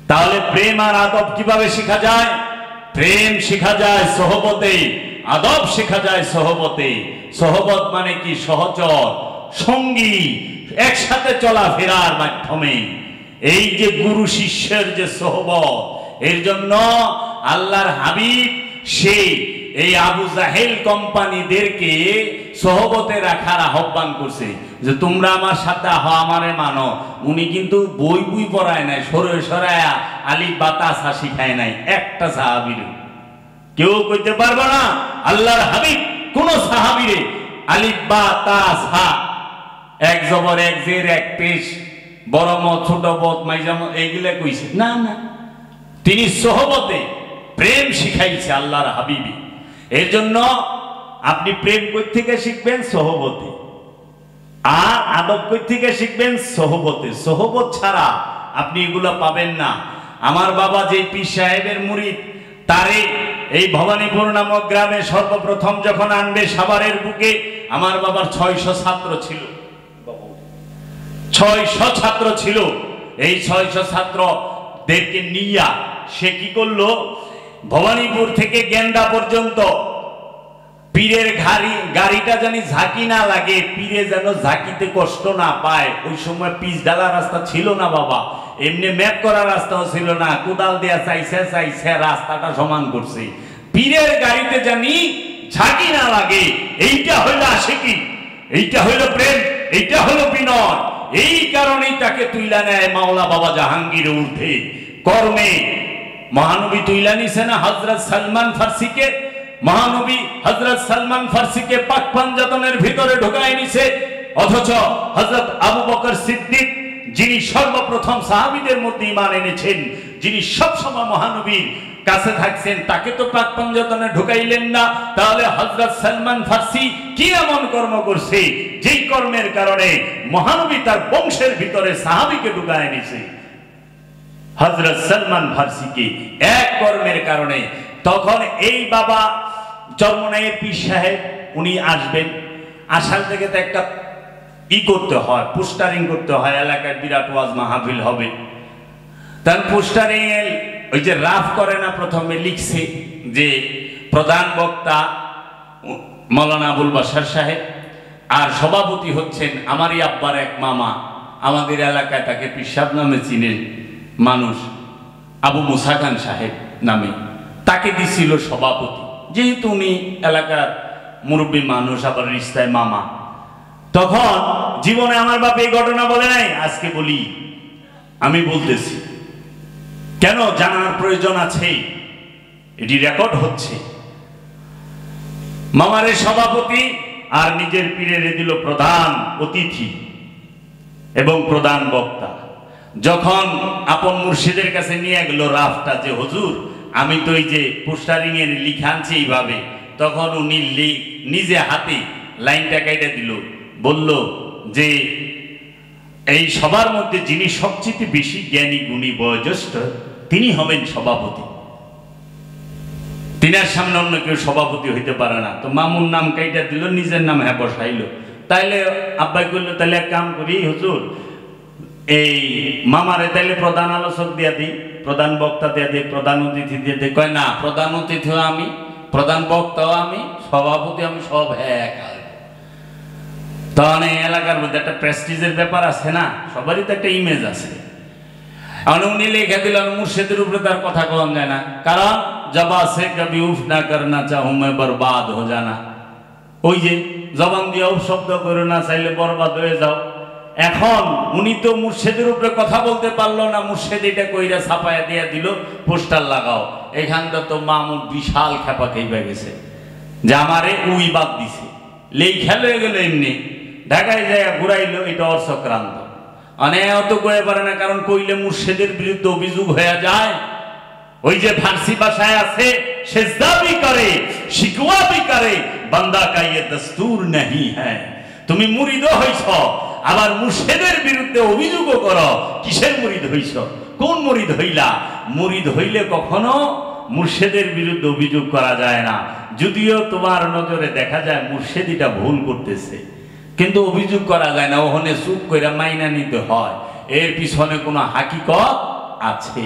তাহলে প্রেম আর আদব কিভাবে শেখা যায়? প্রেম শেখা যায় সোহবতে, আদব শেখা যায় সোহবতে। সোহবত মানে কি? সহচর, সঙ্গী, একসাথে চলাফেরার মাধ্যমে। এই যে গুরু শিষ্যের যে সোহবত, এর জন্য আল্লাহর হাবিব সে এই আবু জাহেল কোম্পানিদেরকে সোহবতে রাখার আহ্বান করছে যে তোমরা আমার সাথে আমারে মানো। উনি কিন্তু বই বই পড়ায় নাই, সরে সরায়া আলিফ বা তা সা শিখায় নাই একটা সাহাবীর। কেউ কইতে পারবে না আল্লাহর হাবিব কোন সাহাবীরে আলিফ বা তা সা, এক জবর এক জের এক পেশ, বড় ম ছোট বত মাইজাম এইগুলা কইছে না। না, তিনি সোহবতে প্রেম শিখাইছে আল্লাহর হাবিবি। এর জন্য আপনি প্রেম কই থেকে শিখবেন? সোহবতে। আর আদব কই থেকে শিখবেন? সোহবতে। সোহবত ছাড়া আপনি এগুলো পাবেন না। আমার বাবা যে পীর সাহেবের মুরিদ, তারে এই ভবানীপুর নামক গ্রামে সর্বপ্রথম যখন আনবে সাভারের বুকে, আমার বাবার 600 ছাত্র ছিল। 600 ছাত্র ছিল। এই 600 ছাত্রদেরকে নিয়া সে কি করলো? ভবানীপুর থেকে গেন্ডা পর্যন্ত পীরের গাড়িটা জানি ঝাঁকি না লাগে, পীরে যেন ঝাঁকিতে কষ্ট না পায়। ওই সময় পিচ ডালা রাস্তা ছিল না বাবা, এমনি ম্যাপ করা রাস্তাও ছিল না। কোদাল দেয়া চাইছে চাইছে রাস্তাটা সমান করছে, পীরের গাড়িতে জানি ঝাঁকি না লাগে। এইটা হইলো আশিকি, এইটা হইলো প্রেম, এইটা হলো বিনয়। এই কারণেই তাকে তুইলা নেয় মাওলা বাবা জাহাঙ্গীর ঊর্ধ্বে। কর্মে মহানবী তুইলা নিছে না হযরত সালমান ফার্সিকে। মহানবী হযরত সালমান ফার্সিকে পাক পাঞ্জাতনের ভিতরে ঢুকায় নিছে, অথচ হযরত আবু বকর সিদ্দিক, যিনি সর্বপ্রথম সাহাবীদের মধ্যে ঈমান এনেছেন, যিনি সবসময় মহানবীর কাছে থাকছেন, তাকে তো পাক পাঞ্জাতনে ঢুকাইলেন না। তাহলে হযরত সালমান ফার্সি কি এমন কর্ম করছে যেই কর্মের কারণে মহানবী তার বংশের ভিতরে সাহাবীকে ঢুকায় নিছে? হযরত সালমান ফার্সিকে এক কর্মের কারণে। তখন এই বাবা চরমনাইয়ের পীর সাহেব উনি আসবেন, আসার থেকে তো একটা করতে হয়, পোস্টারিং করতে হয়, এলাকায় বিরাট ওয়াজ মাহফিল হবে। তার পোস্টারিং ওই যে রাফ করে না, প্রথমে লিখছে যে প্রধান বক্তা মাওলানা আবুল বাশার সাহেব, আর সভাপতি হচ্ছেন আমারই আব্বার এক মামা, আমাদের এলাকায় তাকে পিসাব নামে চিনে মানুষ, আবু মুসা খান সাহেব নামে, তাকে দিছিল সভাপতি। যেহেতু উনি এলাকার মুরব্বী মানুষ, আবার রিস্তায় মামা। তখন জীবনে আমার বাপ এই ঘটনা বলে নাই, আজকে বলি, আমি বলতেছি কেন জানার প্রয়োজন আছে, এটি রেকর্ড হচ্ছে। মামারে সভাপতি আর নিজের পীরের দিল প্রধান অতিথি এবং প্রধান বক্তা। যখন আপন মুর্শিদের কাছে নিয়ে গেল রাফটা, যে হুজুর আমি তো এই যে পোস্টারিং এর লিখে আনছি এইভাবে, তখন উনি নিজে হাতে লাইনটা কেটে দিল, বলল যে এই সবার মধ্যে যিনি সবচেয়ে বেশি জ্ঞানী গুণী বয়োজ্যেষ্ঠ, তিনি হবেন সভাপতি। তিনার সামনে অন্য কেউ সভাপতি হইতে পারে না। তো মামুর নাম কাইটা দিল, নিজের নাম হ্যাঁ বসাইলো। তাইলে আব্বাই করলো, তাহলে এক কাম করি হুজুর, এই মামারে তাইলে প্রধান আলোচক দিয়া দিই, প্রধান বক্তা দিয়া দিই, প্রধান অতিথি দিয়ে দিই। কয় না, প্রধান অতিথিও আমি, প্রধান বক্তাও আমি, সভাপতি আমি, সব এক। তখন এই এলাকার মধ্যে একটা প্রেস্টিজের ব্যাপার আছে না, সবারই তো একটা ইমেজ আছে। উনি লিখে দিলেন, মুর্শিদের উপরে তার কথা কম যায় না, কারণ জবা সে কবি উফ না করনা চাহু মে বরবাদ হো জানা। ওই যে জবান দিয়ে উফ শব্দ করে না চাইলে বরবাদ হয়ে যাও। এখন উনি তো মুর্শিদের উপরে কথা বলতে পারলো না, মুর্শিদ এটা কইরা ছাপায়া দিয়া দিল, পোস্টার লাগাও। এখানটা তো মামুন বিশাল খেপা খেয়ে গেছে যে আমারে উই বাদ দিছে, লেই খেল হয়ে গেল। এমনি ঢাকায় যায় ঘুরাইলো, এটা অর্চক্রান্ত। অত কয়ে পারে না, কারণ কইলে মুর্শিদের বিরুদ্ধে অভিযোগ হয়ে যায়। ওই যে ফার্সি ভাষায় আছে, সেজদা ভি করে শিকওয়া ভি করে, বান্দা কা ইয়ে দস্তুর नहीं है। তুমি মুরিদ হইছ, আবার মুর্শিদের বিরুদ্ধে অভিযোগও করো। কিসের মুরিদ হইছ? কোন মুরিদ হইলা? মুরিদ হইলে কখনো মুর্শিদের বিরুদ্ধে অভিযোগ করা যায় না। যদিও তোমার নজরে দেখা যায় মুর্শিদিটা ভুল করতেছে, কিন্তু অভিযোগ করা যায় না। ওখানে চুপ কইরা মাইনা নিতে হয়, এর পিছনে কোনো হাকিকত আছে।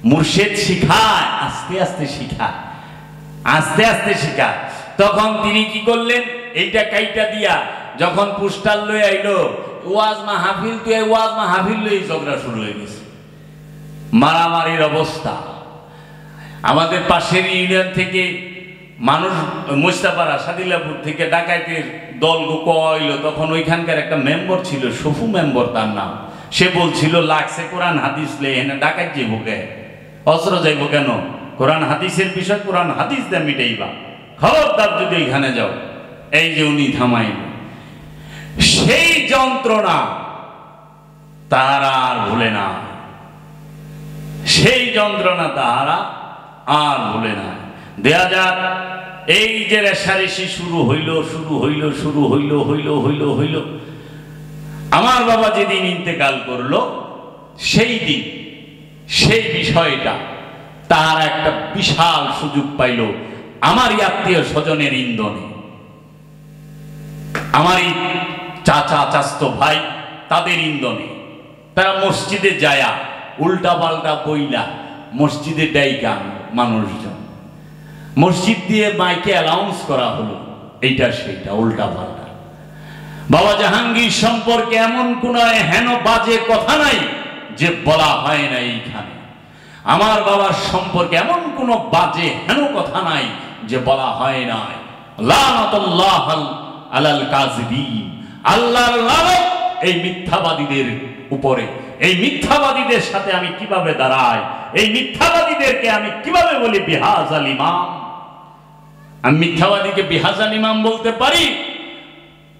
মুর্শিদ শিখায়, আস্তে আস্তে শিখায়, আস্তে আস্তে শিখায়। তখন তিনি কি করলেন, এইটা কাইটা দিয়া যখন পুস্টার লই আইলো ওয়াজ মাহফিল, তুই ওয়াজ মাহফিল লই ঝগড়া শুরু হয়ে গেছে, মারামারির অবস্থা। আমাদের পাশের ইউনিয়ন থেকে মানুষ মোস্তাপাড়া সাদিলাপুর থেকে ডাকাইতের দল কইল, তখন ওইখানকার একটা মেম্বার ছিল, সফু মেম্বার তার নাম। সে বলছিল লাগছে কোরআন হাদিস লে, এনে ডাকাত যাইব কে, অস্ত্র যাইব কেন, কোরআন হাদিসের বিষয় কোরআন হাদিস দে মিটাইবা, খবরদার যদি এখানে যাও। এই যে উনি থামাইল, সেই যন্ত্রণা তারা আর ভুলে না, সেই যন্ত্রণা তারা আর ভুলে না। দেয়া যাক এই যে রেশারেশি শুরু হইল, শুরু হইল, শুরু হইল, হইল হইল হইল। আমার বাবা যেদিন ইন্তেকাল করলো, সেই দিন সেই বিষয়টা তার একটা বিশাল সুযোগ পাইল আমারই আত্মীয় স্বজনের ইন্ধনে। আমারই চাচা চাচতো ভাই তাদের ইন্ধনে তারা মসজিদে যায়া উল্টা পাল্টা বইলা মসজিদে ডাইকা মানুষজন, মসজিদ দিয়ে মাইকে অ্যালাউন্স করা হলো এইটা সেইটা উল্টা পাল্টা। বাবা জাহাঙ্গীর সম্পর্কে এমন কোন হেন বাজে কথা নাই যে বলা হয় না এইখানে। আমার বাবার সম্পর্কে এমন কোন বাজে হেন কথা নাই যে বলা হয় না। লানাতুল্লাহ আলাল কাযিবিন, আল্লাহর লানত এই মিথ্যাবাদীদের উপরে। এই মিথ্যাবাদীদের সাথে আমি কিভাবে দাঁড়াই, এই মিথ্যাবাদীদেরকে আমি কিভাবে বলি বিহাজাল ইমাম। আমি মিথ্যাবাদীকে বিহাজাল ইমাম বলতে পারি?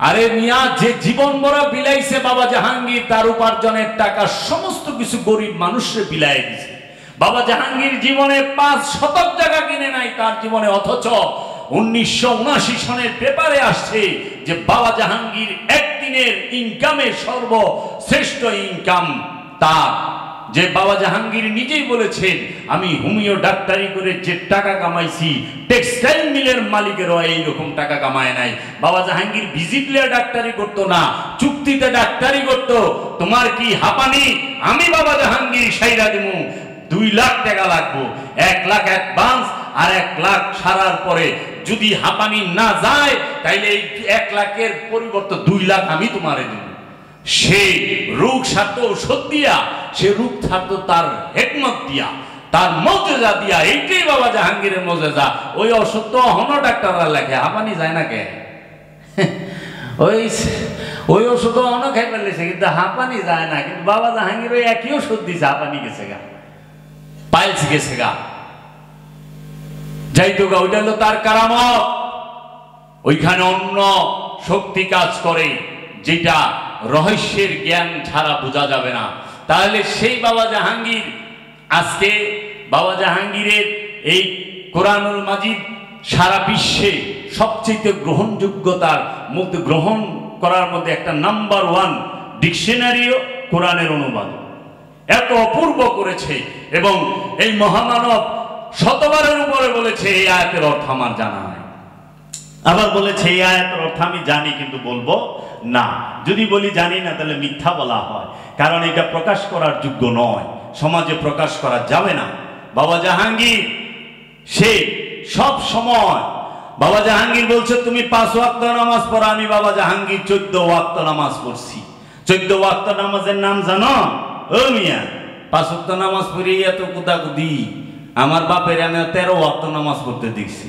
আরে মিয়া, যে জীবন বড় বিলাইছে বাবা জাহাঙ্গীর, তার উপার্জনের টাকা সমস্ত কিছু গরিব মানুষে বিলাই দিছে। বাবা জাহাঙ্গীর জীবনে 5 শতক জায়গা কিনে নাই তার জীবনে, অথচ 1979 সনের পেপারে আসছে যে বাবা জাহাঙ্গীর একদিনের ইনকামে সর্বশ্রেষ্ঠ ইনকাম তার। যে বাবা জাহাঙ্গীর নিজেই বলেছেন, আমি হোমিও ডাক্তারি করে যে টাকা কামাইছি টেক্সটাইল মিলের মালিকেরও এইরকম টাকা কামায় নাই। বাবা জাহাঙ্গীর ভিজিটলে ডাক্তারি করতো না, চুক্তিতে ডাক্তারি করতো। তোমার কি হাঁপানি, আমি বাবা জাহাঙ্গীর সাইরা দিমু, 2 লাখ টাকা লাগবো, 1 লাখ অ্যাডভান্স আর 1 লাখ সারার পরে যদি হাঁপানি না যায় তাইলে এই 1 লাখের পরিবর্তে 2 লাখ আমি তোমারে দেব। সে রোগ সারত ঔষধ দিয়া, সে রোগ সারত তার হিকমত দিয়া, তার মজেজা দিয়া। এইটাই বাবা জাহাঙ্গীরের মজেজা। ওই ওষুধ তো হন ডাক্তাররা লেখে, হাঁপানি যায় না কে? ওই ওষুধ অন খাই ফেলেছে কিন্তু হাঁপানি যায় না। কিন্তু বাবা জাহাঙ্গীর ওই একই ওষুধ দিছে, হাঁপানি গেছে গা, পাইলস গেছে গা, যাইতো গা। ওইটা হলো তার কারামত। ওইখানে অন্য শক্তি কাজ করে যেটা রহস্যের জ্ঞান ছাড়া বোঝা যাবে না। তাহলে সেই বাবা জাহাঙ্গীর, আজকে বাবা জাহাঙ্গীরের এই কোরআনুল মাজিদ সারা বিশ্বে সবচেয়ে গ্রহণযোগ্যতার মধ্যে, গ্রহণ করার মধ্যে একটা নাম্বার 1 ডিকশনারিও কোরআনের অনুবাদ এত অপূর্ব করেছে। এবং এই মহামানব শতবারের উপরে বলেছে এই আয়াতের অর্থ আমার জানা নাই। আবার বলেছে এই আয়াতের অর্থ আমি জানি কিন্তু বলবো না। যদি বলি জানি না তাহলে মিথ্যা বলা হয়, কারণ এটা প্রকাশ করার যোগ্য নয়, সমাজে প্রকাশ করা যাবে না। বাবা জাহাঙ্গীর সে সব সময়, বাবা জাহাঙ্গীর বলছে তুমি 5 ওয়াক্ত নামাজ পড়ো, আমি বাবা জাহাঙ্গীর 14 ওয়াক্ত নামাজ পড়ছি। 14 ওয়াক্ত নামাজের নাম জানো? ও মিয়া, 5 ওয়াক্ত নামাজ পড়ে এত কুদাকুদি। আমার বাপের আমি 13 ওয়াক্ত নামাজ পড়তে দেখছি,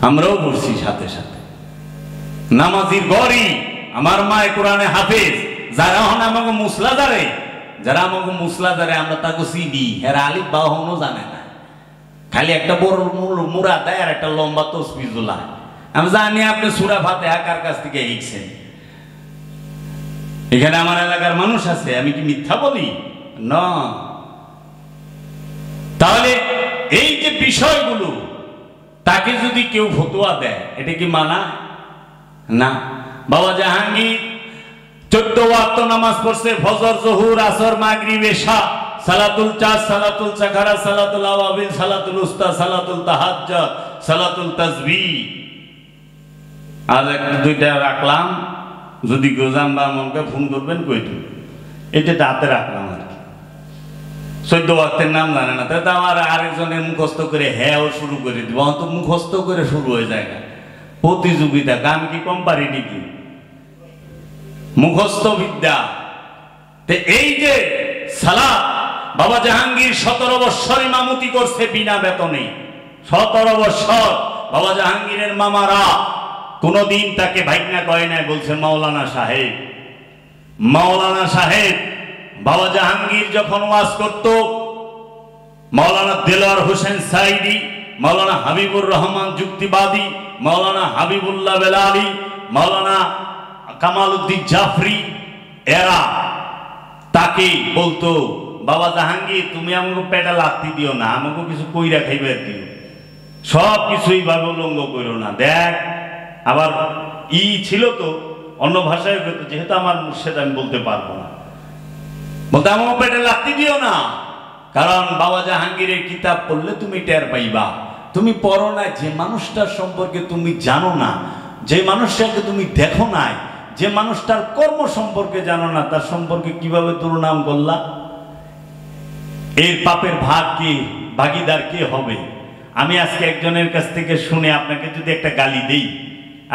আমরাও পড়ছি সাথে সাথে। নামাজির গড়ি আমার মায় কোরআনে হাফেজ। যারা হন আমাকে মুসলাদারে, যারা আমাকে মুসলাদারে আমরা তাকে চিনি, এরা আলিফ বা হনও জানে না, খালি একটা বড় মুড়া দেয় আর একটা লম্বা তসবিহ ঝুলায়। আমি জানি আপনি সূরা ফাতিহা কার কাছ থেকে শিখছেন। এখানে আমার এলাকার মানুষ আছে, আমি কি মিথ্যা বলি? না। তাহলে এই যে বিষয়গুলো, তাকে যদি কেউ ফতোয়া দেয় এটা কি মানা? না। বাবা জাহাঙ্গীর 14 ওয়াক্ত নামাজ পড়ছে, ফজর, জোহর, আসর, মাগরিব, এশা, সালাতুল চাঁদ, সালাতুল সাখারা, সালাতুল আওয়াবিল, সালাতুল উস্তা, সালাতুল তাহাজ্জুদ, সালাতুল তাসবিহ। আজ একটা 2টা রাখলাম, যদি গোজাম বা মনকে ফোন করবেন কইতো, এটা হাতে রাখলাম আর কি। চোদ্দ ওয়াক্তের নাম জানে না, তাহলে আমার আরেকজনের মুখস্থ করে হ্যাঁও শুরু করে দিব। অন্ত মুখস্থ করে শুরু হয়ে যায় না প্রতিযোগিতা, আমি কি কম পারি নাকি? মুখস্থ বিদ্যা। এই যে সালাত, বাবা জাহাঙ্গীর 17 বৎসর ইমামতি করছে বিনা বেতনে। 17 বৎসর বাবা জাহাঙ্গীরের মামারা কোনদিন তাকে ভাইগনা কয় নাই, বলছে মাওলানা সাহেব। মাওলানা সাহেব বাবা জাহাঙ্গীর যখন ওয়াজ করত, মাওলানা দেলোয়ার হোসেন সাইদি, মাওলানা হাবিবুর রহমান যুক্তিবাদী, মাওলানা হাবিবুল্লাহ বেলালি, মাওলানা কামাল উদ্দিন জাফরি, এরা তাকে বলতো, বাবা জাহাঙ্গীর তুমি আমাকে পেটা লাত্তি দিও না, আমাকে কিছু কইরা খাইবার দিও, সব কিছুই ভাবে উলঙ্গ করো না। দেখ আবার ছিল তো অন্য ভাষায় হতো, যেহেতু আমার মুর্শিদ আমি বলতে পারবো না, বলতে আমাকে পেটে লাত্তি দিও না। কারণ বাবা জাহাঙ্গীরের কিতাব পড়লে তুমি টের পাইবা। তুমি পড়ো না, যে মানুষটার সম্পর্কে তুমি জানো না, যে মানুষটাকে তুমি দেখো নাই, যে মানুষটার কর্ম সম্পর্কে জানো না, তার সম্পর্কে কিভাবে দুর্নাম করলা? এর পাপের ভাগ কি, ভাগিদার কে হবে? আমি আজকে একজনের কাছ থেকে শুনে আপনাকে যদি একটা গালি দেই,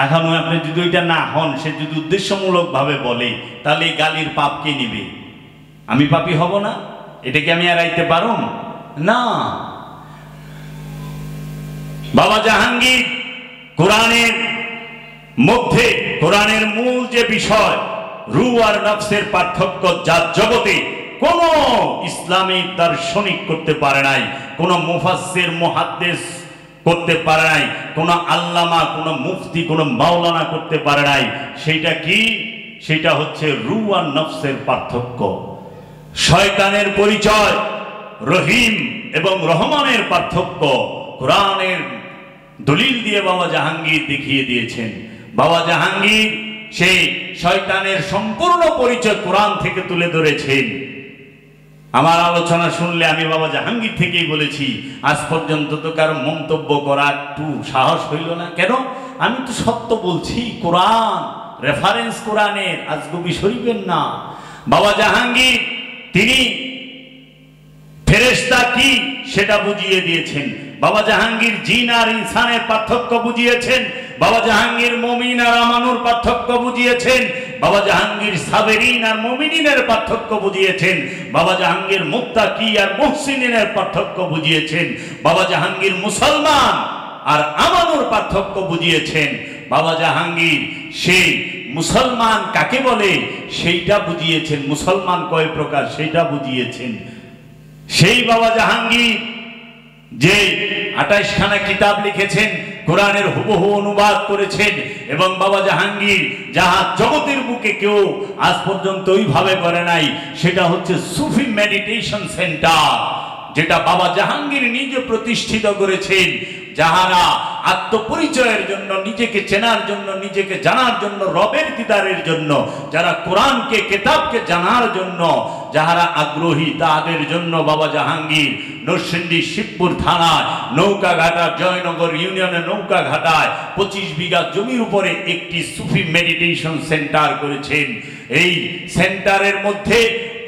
এখনো আপনি যদি ওইটা না হন, সে যদি উদ্দেশ্যমূলক ভাবে বলে, তাহলে এই গালির পাপ কে নিবে? আমি পাপী হব না? এটাকে আমি এড়াইতে পারো না। বাবা জাহাঙ্গীর কোরআনের মধ্যে, কোরআনের মূল যে বিষয় রূহ আর নফসের পার্থক্য, যা জগতে কোন ইসলামী দার্শনিক করতে পারে নাই, কোন মুফাসসির মুহাদ্দিস করতে পারে নাই, কোন আল্লামা, কোন মুফতি, কোন মাওলানা করতে পারে নাই। সেইটা কি? সেটা হচ্ছে রূহ আর নফসের পার্থক্য। শয়তানের পরিচয়, রহিম এবং রহমানের পার্থক্য কোরআনের দলিল দিয়ে বাবা জাহাঙ্গীর দেখিয়ে দিয়েছেন। বাবা জাহাঙ্গীর সেই শয়তানের সম্পূর্ণ পরিচয় কোরআন থেকে তুলে ধরেছেন। আমার আলোচনা শুনলে আমি বাবা জাহাঙ্গীর থেকেই বলেছি, আজ পর্যন্ত তো কারো মন্তব্য করা একটু সাহস হইল না। কেন? আমি তো সত্য বলছি, কোরআন রেফারেন্স কোরআনের, আজগবি শরীফের না। বাবা জাহাঙ্গীর তিনি ফেরেশতা কি সেটা বুঝিয়ে দিয়েছেন। বাবা জাহাঙ্গীর জিন আর ইনসানের পার্থক্য বুঝিয়েছেন। বাবা জাহাঙ্গীর মুমিন আর আমানুর পার্থক্য বুঝিয়েছেন। বাবা জাহাঙ্গীর সাবেরিন আর মুমিনিনের পার্থক্য বুঝিয়েছেন। বাবা জাহাঙ্গীর মুত্তাকি আর মুহসিনিনের পার্থক্য বুঝিয়েছেন। বাবা জাহাঙ্গীর মুসলমান আর আমানুর পার্থক্য বুঝিয়েছেন। বাবা জাহাঙ্গীর সেই মুসলমান কাকে বলে সেইটা বুঝিয়েছেন, মুসলমান কয় প্রকার সেইটা বুঝিয়েছেন। সেই বাবা জাহাঙ্গীর যে 28 খানা কিতাব লিখেছেন, কোরআনের হুবহু অনুবাদ করেছেন, এবং বাবা জাহাঙ্গীর যাহা জগতের বুকে কেউ আজ পর্যন্ত ওইভাবে করে নাই, সেটা হচ্ছে সুফি মেডিটেশন সেন্টার, যেটা বাবা জাহাঙ্গীর নিজে প্রতিষ্ঠিত করেছেন। যাহারা আত্মপরিচয়ের জন্য, নিজেকে চেনার জন্য, নিজেকে জানার জন্য, রবের দিদারের জন্য, যারা কোরআনকে, কিতাবকে জানার জন্য যাহারা আগ্রহী, তাদের জন্য বাবা জাহাঙ্গীর নরসিংদী শিবপুর থানায় নৌকাঘাটার জয়নগর ইউনিয়নের নৌকাঘাটায় 25 বিঘা জমির উপরে একটি সুফি মেডিটেশন সেন্টার করেছেন। এই সেন্টারের মধ্যে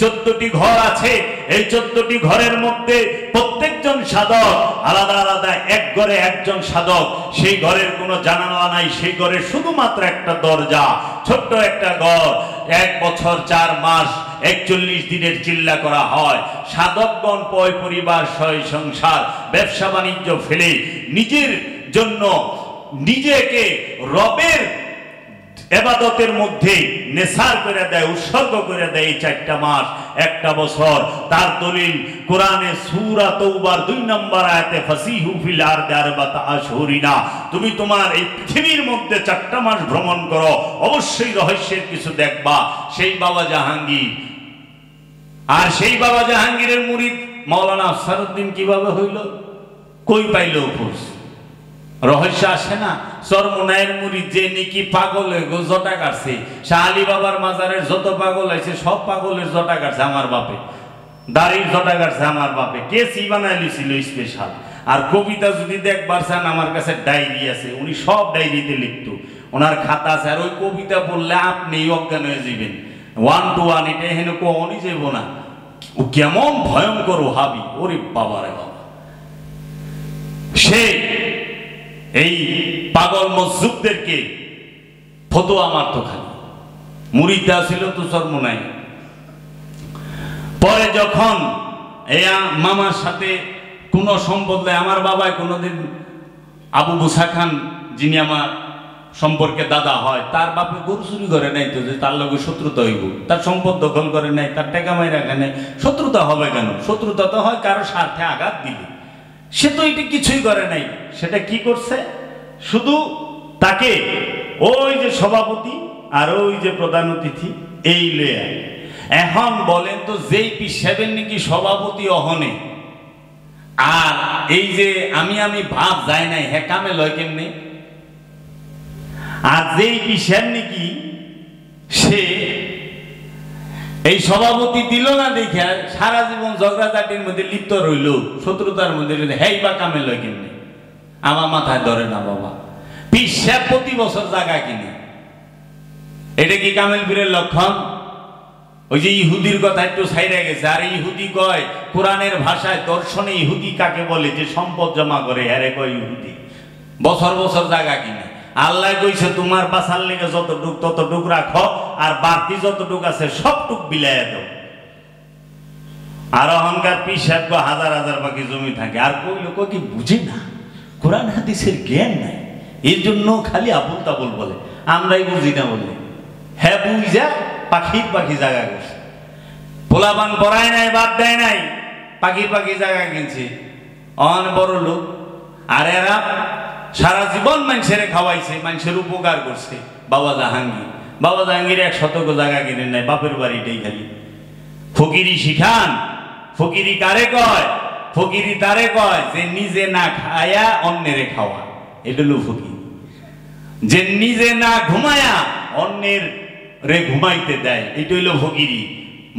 14টি ঘর আছে। এই 14টি ঘরের মধ্যে প্রত্যেকজন সাধক আলাদা আলাদা, এক ঘরে একজন সাধক। সেই ঘরের কোনো জানালা নাই, সেই ঘরে শুধুমাত্র একটা দরজা, ছোট্ট একটা ঘর। 1 বছর 4 মাস 41 দিনের চিল্লা করা হয়। সাধকগণ পয় পরিবার, সয় সংসার, ব্যবসা বাণিজ্য ফেলে নিজের জন্য নিজেকে রবের ইবাদতের মধ্যে নেসার করে দেয়, উৎসর্গ করে দেয়। 4টা মাস 1টা বছর। তার দলিল কোরআনে সূরা তাওবার 2 নম্বর আয়াতে ফাসিহু ফিল আরদি আরবাতা আশহুরিনা, তুমি তোমার এই পৃথিবীর মধ্যে 4টা মাস ভ্রমণ করো, অবশ্যই রহস্যের কিছু দেখবা। সেই বাবা জাহাঙ্গীর, আর সেই বাবা জাহাঙ্গীরের মুরিদ মাওলানা আফসারউদ্দিন কিভাবে হইল, কই পাইল উপোস? রহস্য আসে না? চরমোনায়ের মুরিদ যে নাকি পাগল হয়ে জটা কাটছে, শাহ আলী বাবার মাজারের যত পাগল আছে সব পাগলের জটা কাটছে আমার বাপে, দাড়ির জটা কাটছে আমার বাপে। কে সি বানাই লিছিল স্পেশাল। আর কবিতা যদি দেখবার চান, আমার কাছে ডায়েরি আছে, উনি সব ডায়েরিতে লিখতো, ওনার খাতা আছে। আর ওই কবিতা বললে আপনি অজ্ঞান হয়ে যাবেন, 1 to 1। এটা এখানে কখনই যাব না। ও কেমন ভয়ঙ্কর ওহাবি, ওরে বাবা রে বাবা। সে এই পাগল মজদুরদেরকে ফতোয়া মারত খালি, মুরিদা ছিল তো শর্ম নাই। পরে যখন এই মামার সাথে কোনো সম্পদ নেই, আমার বাবাই কোনোদিন আবু মুসা খান যিনি আমার সম্পর্কে দাদা হয়, তার বাপে গরু চুরি করে নাই তো যে তার লগে শত্রুতা হইব, তার সম্পদ দখল করে নাই, তার টাকা মাই রাখে নাই, শত্রুতা হবে কেন? শত্রুতা তো হয় কারো স্বার্থে আঘাত দিলে। সে তো এটা কিছুই করে নাই। সেটা কি করছে? শুধু তাকে ওই যে সভাপতি আর ওই যে প্রধান অতিথি এই লয়া। এখন বলেন তো, যেই পীর সাহেবের নাকি সভাপতি অহনে আর এই যে আমি ভাব যায় নাই, হ্যাঁ কামে লয় কেমনে? আর যেই পীর সাহেব নাকি সে এই সভাপতি দিল না দেখে সারা জীবন ঝগড়াঝাটির মধ্যে লিপ্ত রইল, শত্রুতার মধ্যে, হ্যাঁ বা কামে লয় কেমনে? আমার মাথায় ধরে না বাবা। পীর সাহেব প্রতি বছর জায়গা কিনে, এটা কি কামেল পীরের লক্ষণ? ওই যে ইহুদির কথা একটু ছাইরা গেছে। আর ইহুদি কয় কোরআনের ভাষায়, দর্শনে ইহুদি কাকে বলে? যে সম্পদ জমা করে, হ্যারে কয় ইহুদি। বছর বছর জায়গা কিনে। আল্লাহ কইছে তোমার বাঁচার লেগে যতটুক ততটুক রাখো, আর বাড়তি যতটুক আছে সবটুক বিলাইয়া দাও। আর অহংকার পীর সাহেব হাজার হাজার বাকি জমি থাকে, আর কই লোক কি বুঝে না, কোরআন হাদিসের জ্ঞান নাই, এর জন্য খালি আবুল তাবুল বলে। আমরাই বুঝি না বলে, হ্যাঁ বুঝা পাখির পাখি জায়গা গেছে, পোলাপান পড়ায় নাই, বাদ দেয় নাই, পাখির পাখি জায়গা কিনছে, অন বড় লোক। আর এরা সারা জীবন মানুষের খাওয়াইছে, মানুষের উপকার করছে। বাবা জাহাঙ্গীর 1 শতক জায়গা কিনে নাই, বাপের বাড়িটাই খালি। ফকিরি শিখান। ফকিরি কারে কয়? ফকিরি তারে কয় যে নিজে না খায়া অন্যেরে খাওয়া, এটা হলো ফকির। যে নিজে না ঘুমায়া অন্যের রে ঘুমাইতে দেয়, এটা হইল ফকিরি।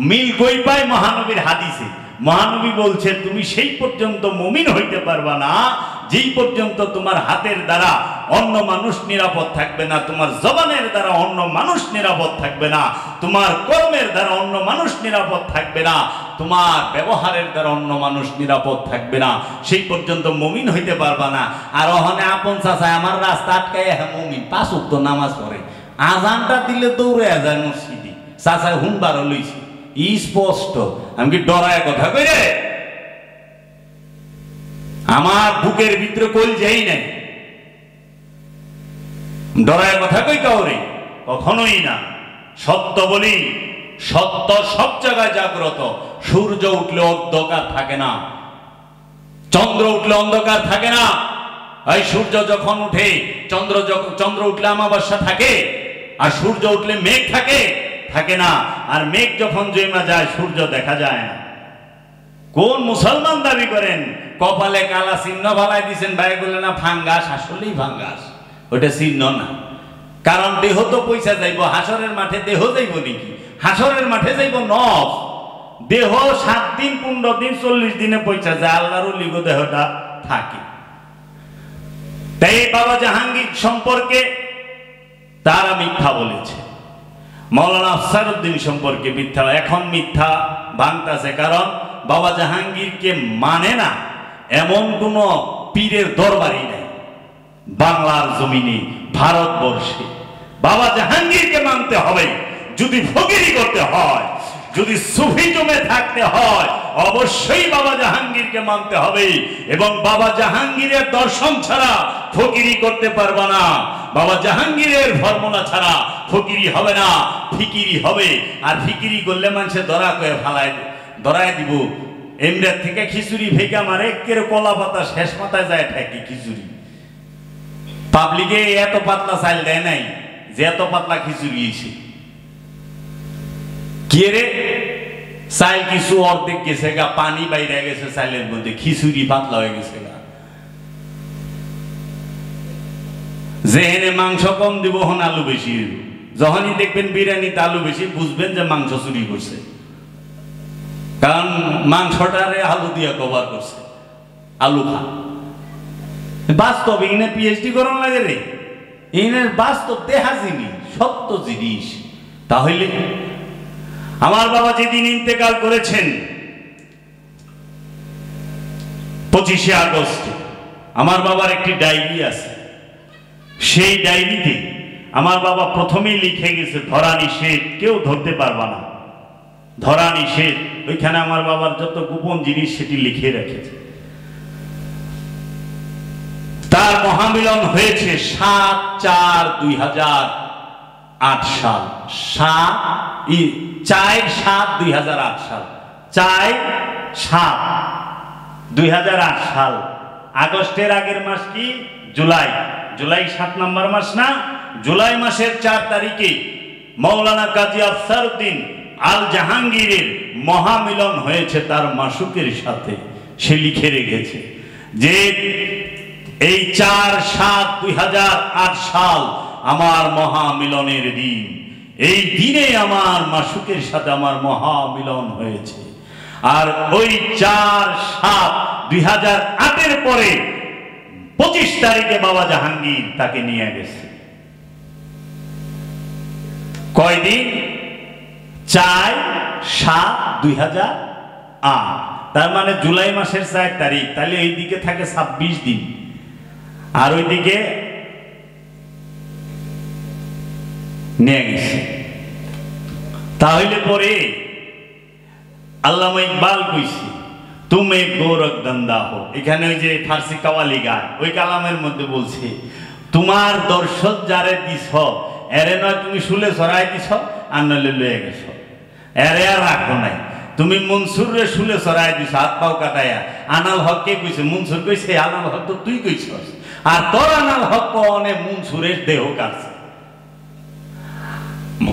মিল কই পায়? মহানবীর হাদিসে। মহানবী বলছেন তুমি সেই পর্যন্ত মুমিন হইতে পারবা না যেই পর্যন্ত তোমার হাতের দ্বারা অন্য মানুষ নিরাপদ থাকবে না, তোমার জবানের দ্বারা অন্য মানুষ নিরাপদ থাকবে না, তোমার কর্মের দ্বারা অন্য মানুষ নিরাপদ থাকবে না, তোমার ব্যবহারের দ্বারা অন্য মানুষ নিরাপদ থাকবে না, সেই পর্যন্ত মুমিন হইতে পারবা না। আর ওখানে আপন চাচায় আমার রাস্তা আটকায়, হ্যাঁ মুমিন 5 ওয়াক্ত নামাজ পড়ে, আজানটা দিলে দৌড়ে যায় মসজিদে, চাচায় হুনবার লইছে স্পষ্ট। আমি কি ডরায় কথা কই রে? আমার বুকের ভিতরে কইল যাই নাই, ডরায় কথা কই কাউরে? কখনোই না। সত্য বলি, সত্য সব জায়গায় জাগ্রত। সূর্য উঠলে অন্ধকার থাকে না, চন্দ্র উঠলে অন্ধকার থাকে না। এই সূর্য যখন উঠে, চন্দ্র উঠলে অমাবস্যা থাকে, আর সূর্য উঠলে মেঘ থাকে না। আর মেঘ যখন জমা যায় সূর্য দেখা যায় না। কোন মুসলমান দাবি করেন কপালে কালা চিহ্ন ভালাই দিচ্ছেন, ভাই বললেন না ফাঙ্গাস? আসলেই ফাঙ্গাস, ওটা চিহ্ন না। কারণ দেহ তো পয়সা যাইব, হাসরের মাঠে দেহ যাইব নাকি? হাসরের মাঠে যাইব নফস। দেহ 7 দিন 15 দিন 40 দিনে পয়সা যায়, আল্লাহর লিগ দেহটা থাকে। তাই বাবা জাহাঙ্গীর সম্পর্কে তারা মিথ্যা বলেছে, মৌলানা আফসারউদ্দিন সম্পর্কে মিথ্যা। এখন মিথ্যা ভাঙতেছে, কারণ বাবা জাহাঙ্গীরকে মানে না এমন কোন পীরের দরবারই নাই বাংলার জমিনে, ভারতবর্ষে। বাবা জাহাঙ্গীরকে মানতে হবে। যদি ফকিরি করতে হয়, যদি সুফি জমে থাকতে হয়, অবশ্যই বাবা জাহাঙ্গীরকে মানতে হবে। এবং বাবা জাহাঙ্গীরের দর্শন ছাড়া ফকিরি করতে পারবা না। বাবা জাহাঙ্গীরের ফর্মুলা ছাড়া ফকিরি হবে না, ফিকিরি হবে। আর ফিকিরি করলে মানুষে ধরায় দিব। এমরার থেকে খিচুড়ি ভেগা মারে, কেরো কলা পাতা শেষ মাথায় যায় ঠেকি খিচুড়ি। পাবলিকে এত পাতলা চাল দেয় নাই যে এত পাতলা খিচুড়ি এসে কে রে? চাল কিছু অর্ধেক গেছে গা, পানি বাইরে গেছে চাইলের মধ্যে, খিচুড়ি পাতলা হয়ে গেছে গা। যেহেনে মাংস কম দিব হন আলু বেশি। যখনই দেখবেন বিরিয়ানিতে আলু বেশি, বুঝবেন যে মাংস চুরি করছে, কারণ মাংসটারে আলু দিয়ে কভার করছে। আলু খা বাস্তব, এখানে পিএইচডি করার লাগে রে, এখানে বাস্তব দেখা জিনিস, সত্য জিনিস। তাহলে আমার বাবা যেদিন ইন্তেকাল করেছেন 25শে আগস্ট আমার বাবার একটি ডায়েরি আছে। সেই ডায়েরিতে আমার বাবা প্রথমেই লিখে গেছে ধরা নিষেধ, কেউ ধরতে পারবা না, ধরা নিষেধ। ওইখানে আমার বাবার যত গোপন জিনিস সেটি লিখে রেখেছে। তার মহামিলন হয়েছে 7/4/2008 সাল, 4/7/2008 সাল, 4/7/2008 সাল। আগস্টের আগের মাস কি? জুলাই। জুলাই 7 নম্বর মাস না? জুলাই মাসের 4 তারিখে মৌলানা কাজী আফসারউদ্দিন আল জাহাঙ্গীরের মহামিলন হয়েছে তার মাসুকের সাথে। সে লিখে রেখেছে যে এই 4/7/2008 সাল আমার মহামিলনের দিন। এই দিনে আমার মাসুকের সাথে আমার মহামিলন হয়েছে। আর ওই 4/7/2008 পরে 25 তারিখে বাবা জাহাঙ্গীর তাকে নিয়ে গেছে। কয়দিন? 4/7/2008। তার মানে জুলাই মাসের 4 তারিখ, তাহলে এই দিকে থাকে 26 দিন, আর ওইদিকে নিয়ে গেছে। তাহলে পরে আল্লামা ইকবাল কইছে তুমি গোরখ দন্দা হো। এখানে ওই যে ফার্সি কাওয়ালি গায়, ওই কালামের মধ্যে বলছে তোমার দর্শক যারে দিছ এরে নয় তুমি শুলে ছড়াই দিছ, আর নইলে লয়ে গেছ, এরে আর রাখো নাই। তুমি মনসুরে শুলে ছড়াই দিছ হাত পাও কাটাইয়া। আনাল হক কে কইছে? মনসুর কইছে। আনাল হক তো তুই কইছস, আর তোর আনাল হক অনেক মনসুরের দেহ কাটছে।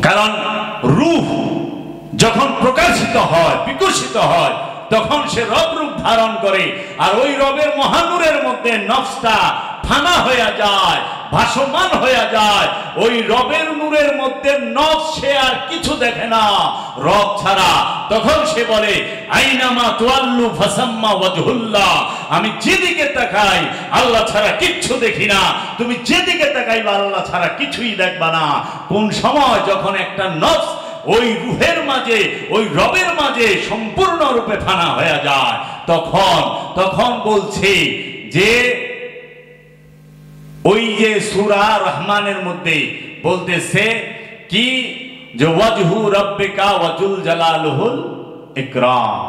কারণ রূহ যখন প্রকাশিত হয়, বিকশিত হয়, তখন সে রব রূপ ধারণ করে। আর ওই রবের মহানূরের মধ্যে নফসটা ফানা হয়ে যায়, ভাসমান হয়ে যায়। ওই রবের নূরের মধ্যে নফস সে আর কিছু দেখে না রব ছাড়া। তখন সে বলে আইনামা তুয়াল্লু ফাসাম্মা ওয়াজহুল্লাহ, আমি যেদিকে তাকাই আল্লাহ ছাড়া কিচ্ছু দেখি না। তুমি যেদিকে তাকাইবা আল্লাহ ছাড়া কিছুই দেখবা না। কোন সময়? যখন একটা নফস ওই রূহের মাঝে, ওই রবের মাঝে সম্পূর্ণরূপে ফানা হয়ে যায়, তখন বলছে যে ওই যে সূরা রহমানের মধ্যে বলতেছে কি যে ওয়াজহু রাব্বিকা ওয়াজুল জালালুহুল ইকরাম,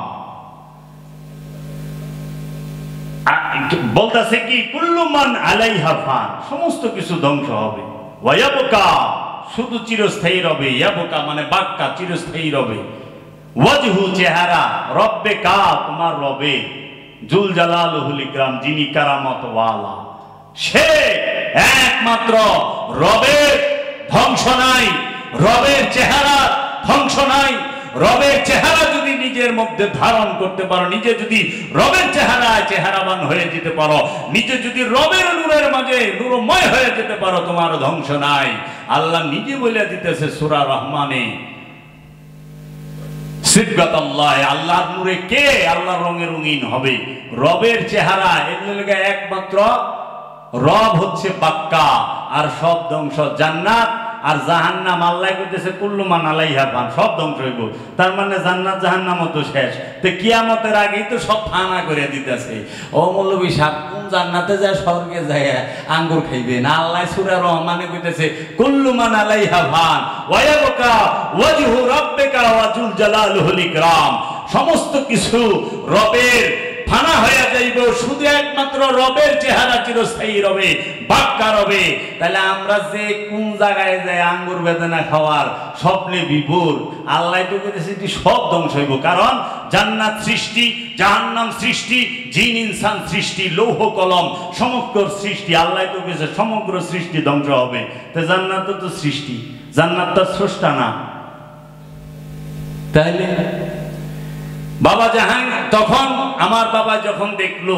বলতেছে কি কুল্লু মান আলাইহা ফান, সমস্ত কিছু ধ্বংস হবে। ওয়ায়াবকা, শুধু চিরস্থায়ী রবে। ইয়াবকা মানে বাক্কা, চিরস্থায়ী রবে। ওয়াজহু চেহারা, রব্বিকা তোমার রবে, জুল জালালুহুল ইকরাম যিনি কারামত ওয়ালা, সে একমাত্র রবের ধ্বংস নাই, রবের চেহারা ধ্বংস নাই। রবের চেহারা যদি নিজের মধ্যে ধারণ করতে পারো, নিজে যদি রবের চেহারায় চেহারাবান হয়ে যেতে পারো, নিজে যদি রবের নূরের মাঝে নূরময় হয়ে যেতে পারো, তোমার ধ্বংস নাই। আল্লাহ নিজে বলে দিতেছে সূরা রহমানে সিবগাতাল্লাহ, আল্লাহর নূরে কে আল্লাহর রঙে রঙিন হবে? রবের চেহারা। এর লাগে একমাত্র রব হচ্ছে বাক্কা, আর সব ধ্বংস। জান্নাত আর জাহান্নাম আল্লাহ কইতেছে কুল্লু মান আলাইহা ফান, সব ধ্বংস হইব। তার মানে জান্নাত জাহান্নাম তো শেষ। তো কিয়ামতের আগেই তো সব ফানা করে দিতেছে। ও মৌলবী সাহেব, কোন জান্নাতে যায় স্বর্গে যায় আঙ্গুর খাইবে না? আল্লাহ সূরা রহমানে কইতেছে কুল্লু মান আলাইহা ফান ওয়া ইয়াবকা ওয়াজহু রাব্বিকা ওয়াজুল জালালুহুল ইকরাম, সমস্ত কিছু রবের ফানা হয়ে যাইব, শুধু একমাত্র রবের চেহারা চিরস্থায়ী রবে, বাক্কা রবে। তাহলে আমরা যে কোন জায়গায় যাই আঙ্গুর বেদনা খাওয়ার স্বপ্নে বিভোর, আল্লাহ তো কইতেছে সব ধ্বংস হইব। কারণ জান্নাত সৃষ্টি, জাহান্নাম সৃষ্টি, জিন ইনসান সৃষ্টি, লৌহ কলম সমগ্র সৃষ্টি। আল্লাহ তো কইছে সমগ্র সৃষ্টি ধ্বংস হবে। তো জান্নাত তো সৃষ্টি, জান্নাত তো স্রষ্টা না। তাইলে বাবা জাহাঙ্গীর, তখন আমার বাবা যখন দেখলো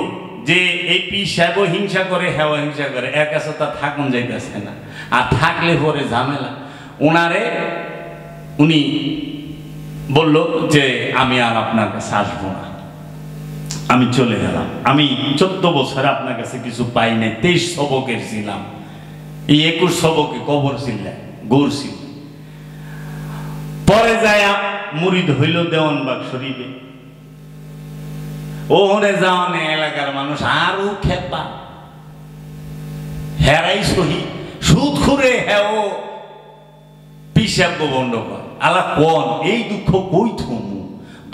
যে এই পীর সাহেব হিংসা করে, হেও হিংসা করে, এর কাছে তা থাকুন যাইতেছে না, আর থাকলে পরে ঝামেলা। উনি বলল যে আমি আর আপনার কাছে আসবো না, আমি চলে গেলাম। আমি 14 বছরে আপনার কাছে কিছু পাই নাই। 23 সবকের ছিলাম, এই 21 সবকে কবর ছিলাম, গৌর ছিল। পরে যায় মুরিদ হইল দেওয়ানবাগ শরীফে। ওহনে যাওয়ানে এলাকার মানুষ আরো খেপা হেরাই সহি সুদ খুরে হ্যাঁ ও পিসাব বন্ধ কর আলা কোন এই দুঃখ কই থমু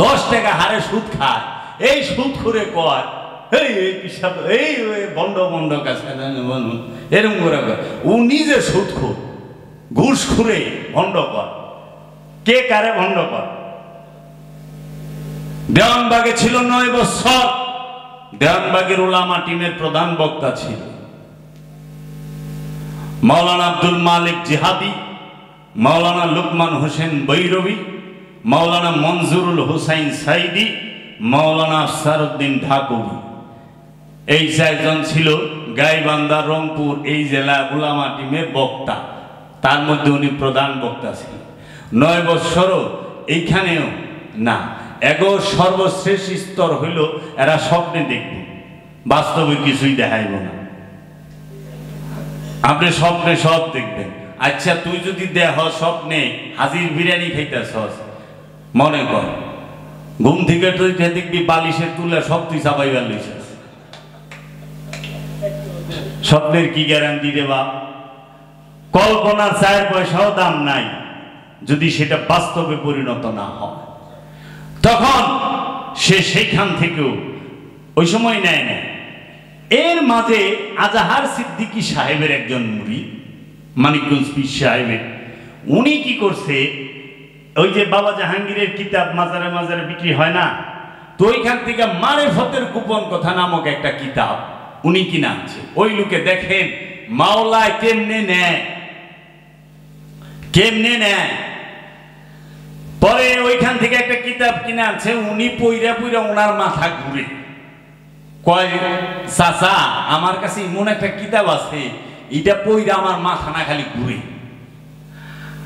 10 টাকা হারে সুদ খায় এই সুদ খুরে কর এই পিসাব এই বন্ধ বন্ধ কাছে এরকম করে ও নিজে সুদ খুর ঘুষ খুরে ভণ্ড কর কে কারে ভণ্ড কর দেওয়ানবাগে ছিল 9 বছর দেওয়ানবাগের উলামা টিমের প্রধান বক্তা ছিল মাওলানা আব্দুল মালিক জিহাদি মাওলানা লুকমান হোসেন বৈরবী মাওলানা মনজুরুল হুসাইন সাইদি মাওলানা আফসারউদ্দিন ঠাকুর এই 4 জন ছিল গাইবান্ধা রংপুর এই জেলা উলামা টিমের বক্তা তার মধ্যে উনি প্রধান বক্তা ছিলেন 9 বছরও এইখানেও না এগো সর্বশ্রেষ্ঠ স্তর হইল এরা স্বপ্নে দেখব বাস্তবে কিছুই দেখাইব না আপনি স্বপ্নে সব দেখবেন আচ্ছা তুই যদি দেহ স্বপ্নে হাজির বিরিয়ানি খাইতেছস মনে কর ঘুম থেকে তুই দেখবি বালিশের তুলে সব তুই চাপাইবার লইছিস স্বপ্নের কি গ্যারান্টি রে বাপ কল্পনার 4 পয়সাও দাম নাই যদি সেটা বাস্তবে পরিণত না হয় তখন সে সেইখান থেকেও ওই সময় নেয় না এর মাঝে আজাহার সিদ্দিকী সাহেবের একজন মুরিদ মানিকগঞ্জ পীর সাহেবের উনি কি করছে ওই যে বাবা জাহাঙ্গীরের কিতাব মাজারে মাজারে বিক্রি হয় না তো ওইখান থেকে মারেফতের গোপন কথা নামক একটা কিতাব উনি কিনে আনছে ওই লোকে দেখেন মাওলায় কেমনে নেয় পরে ওইখান থেকে একটা কিতাব কিনে আনছে উনি পইরা পইরা ওনার মাথা ঘুরে কয় চাচা আমার কাছে এমন একটা কিতাব আছে এটা পইরা আমার মাথা না খালি ঘুরে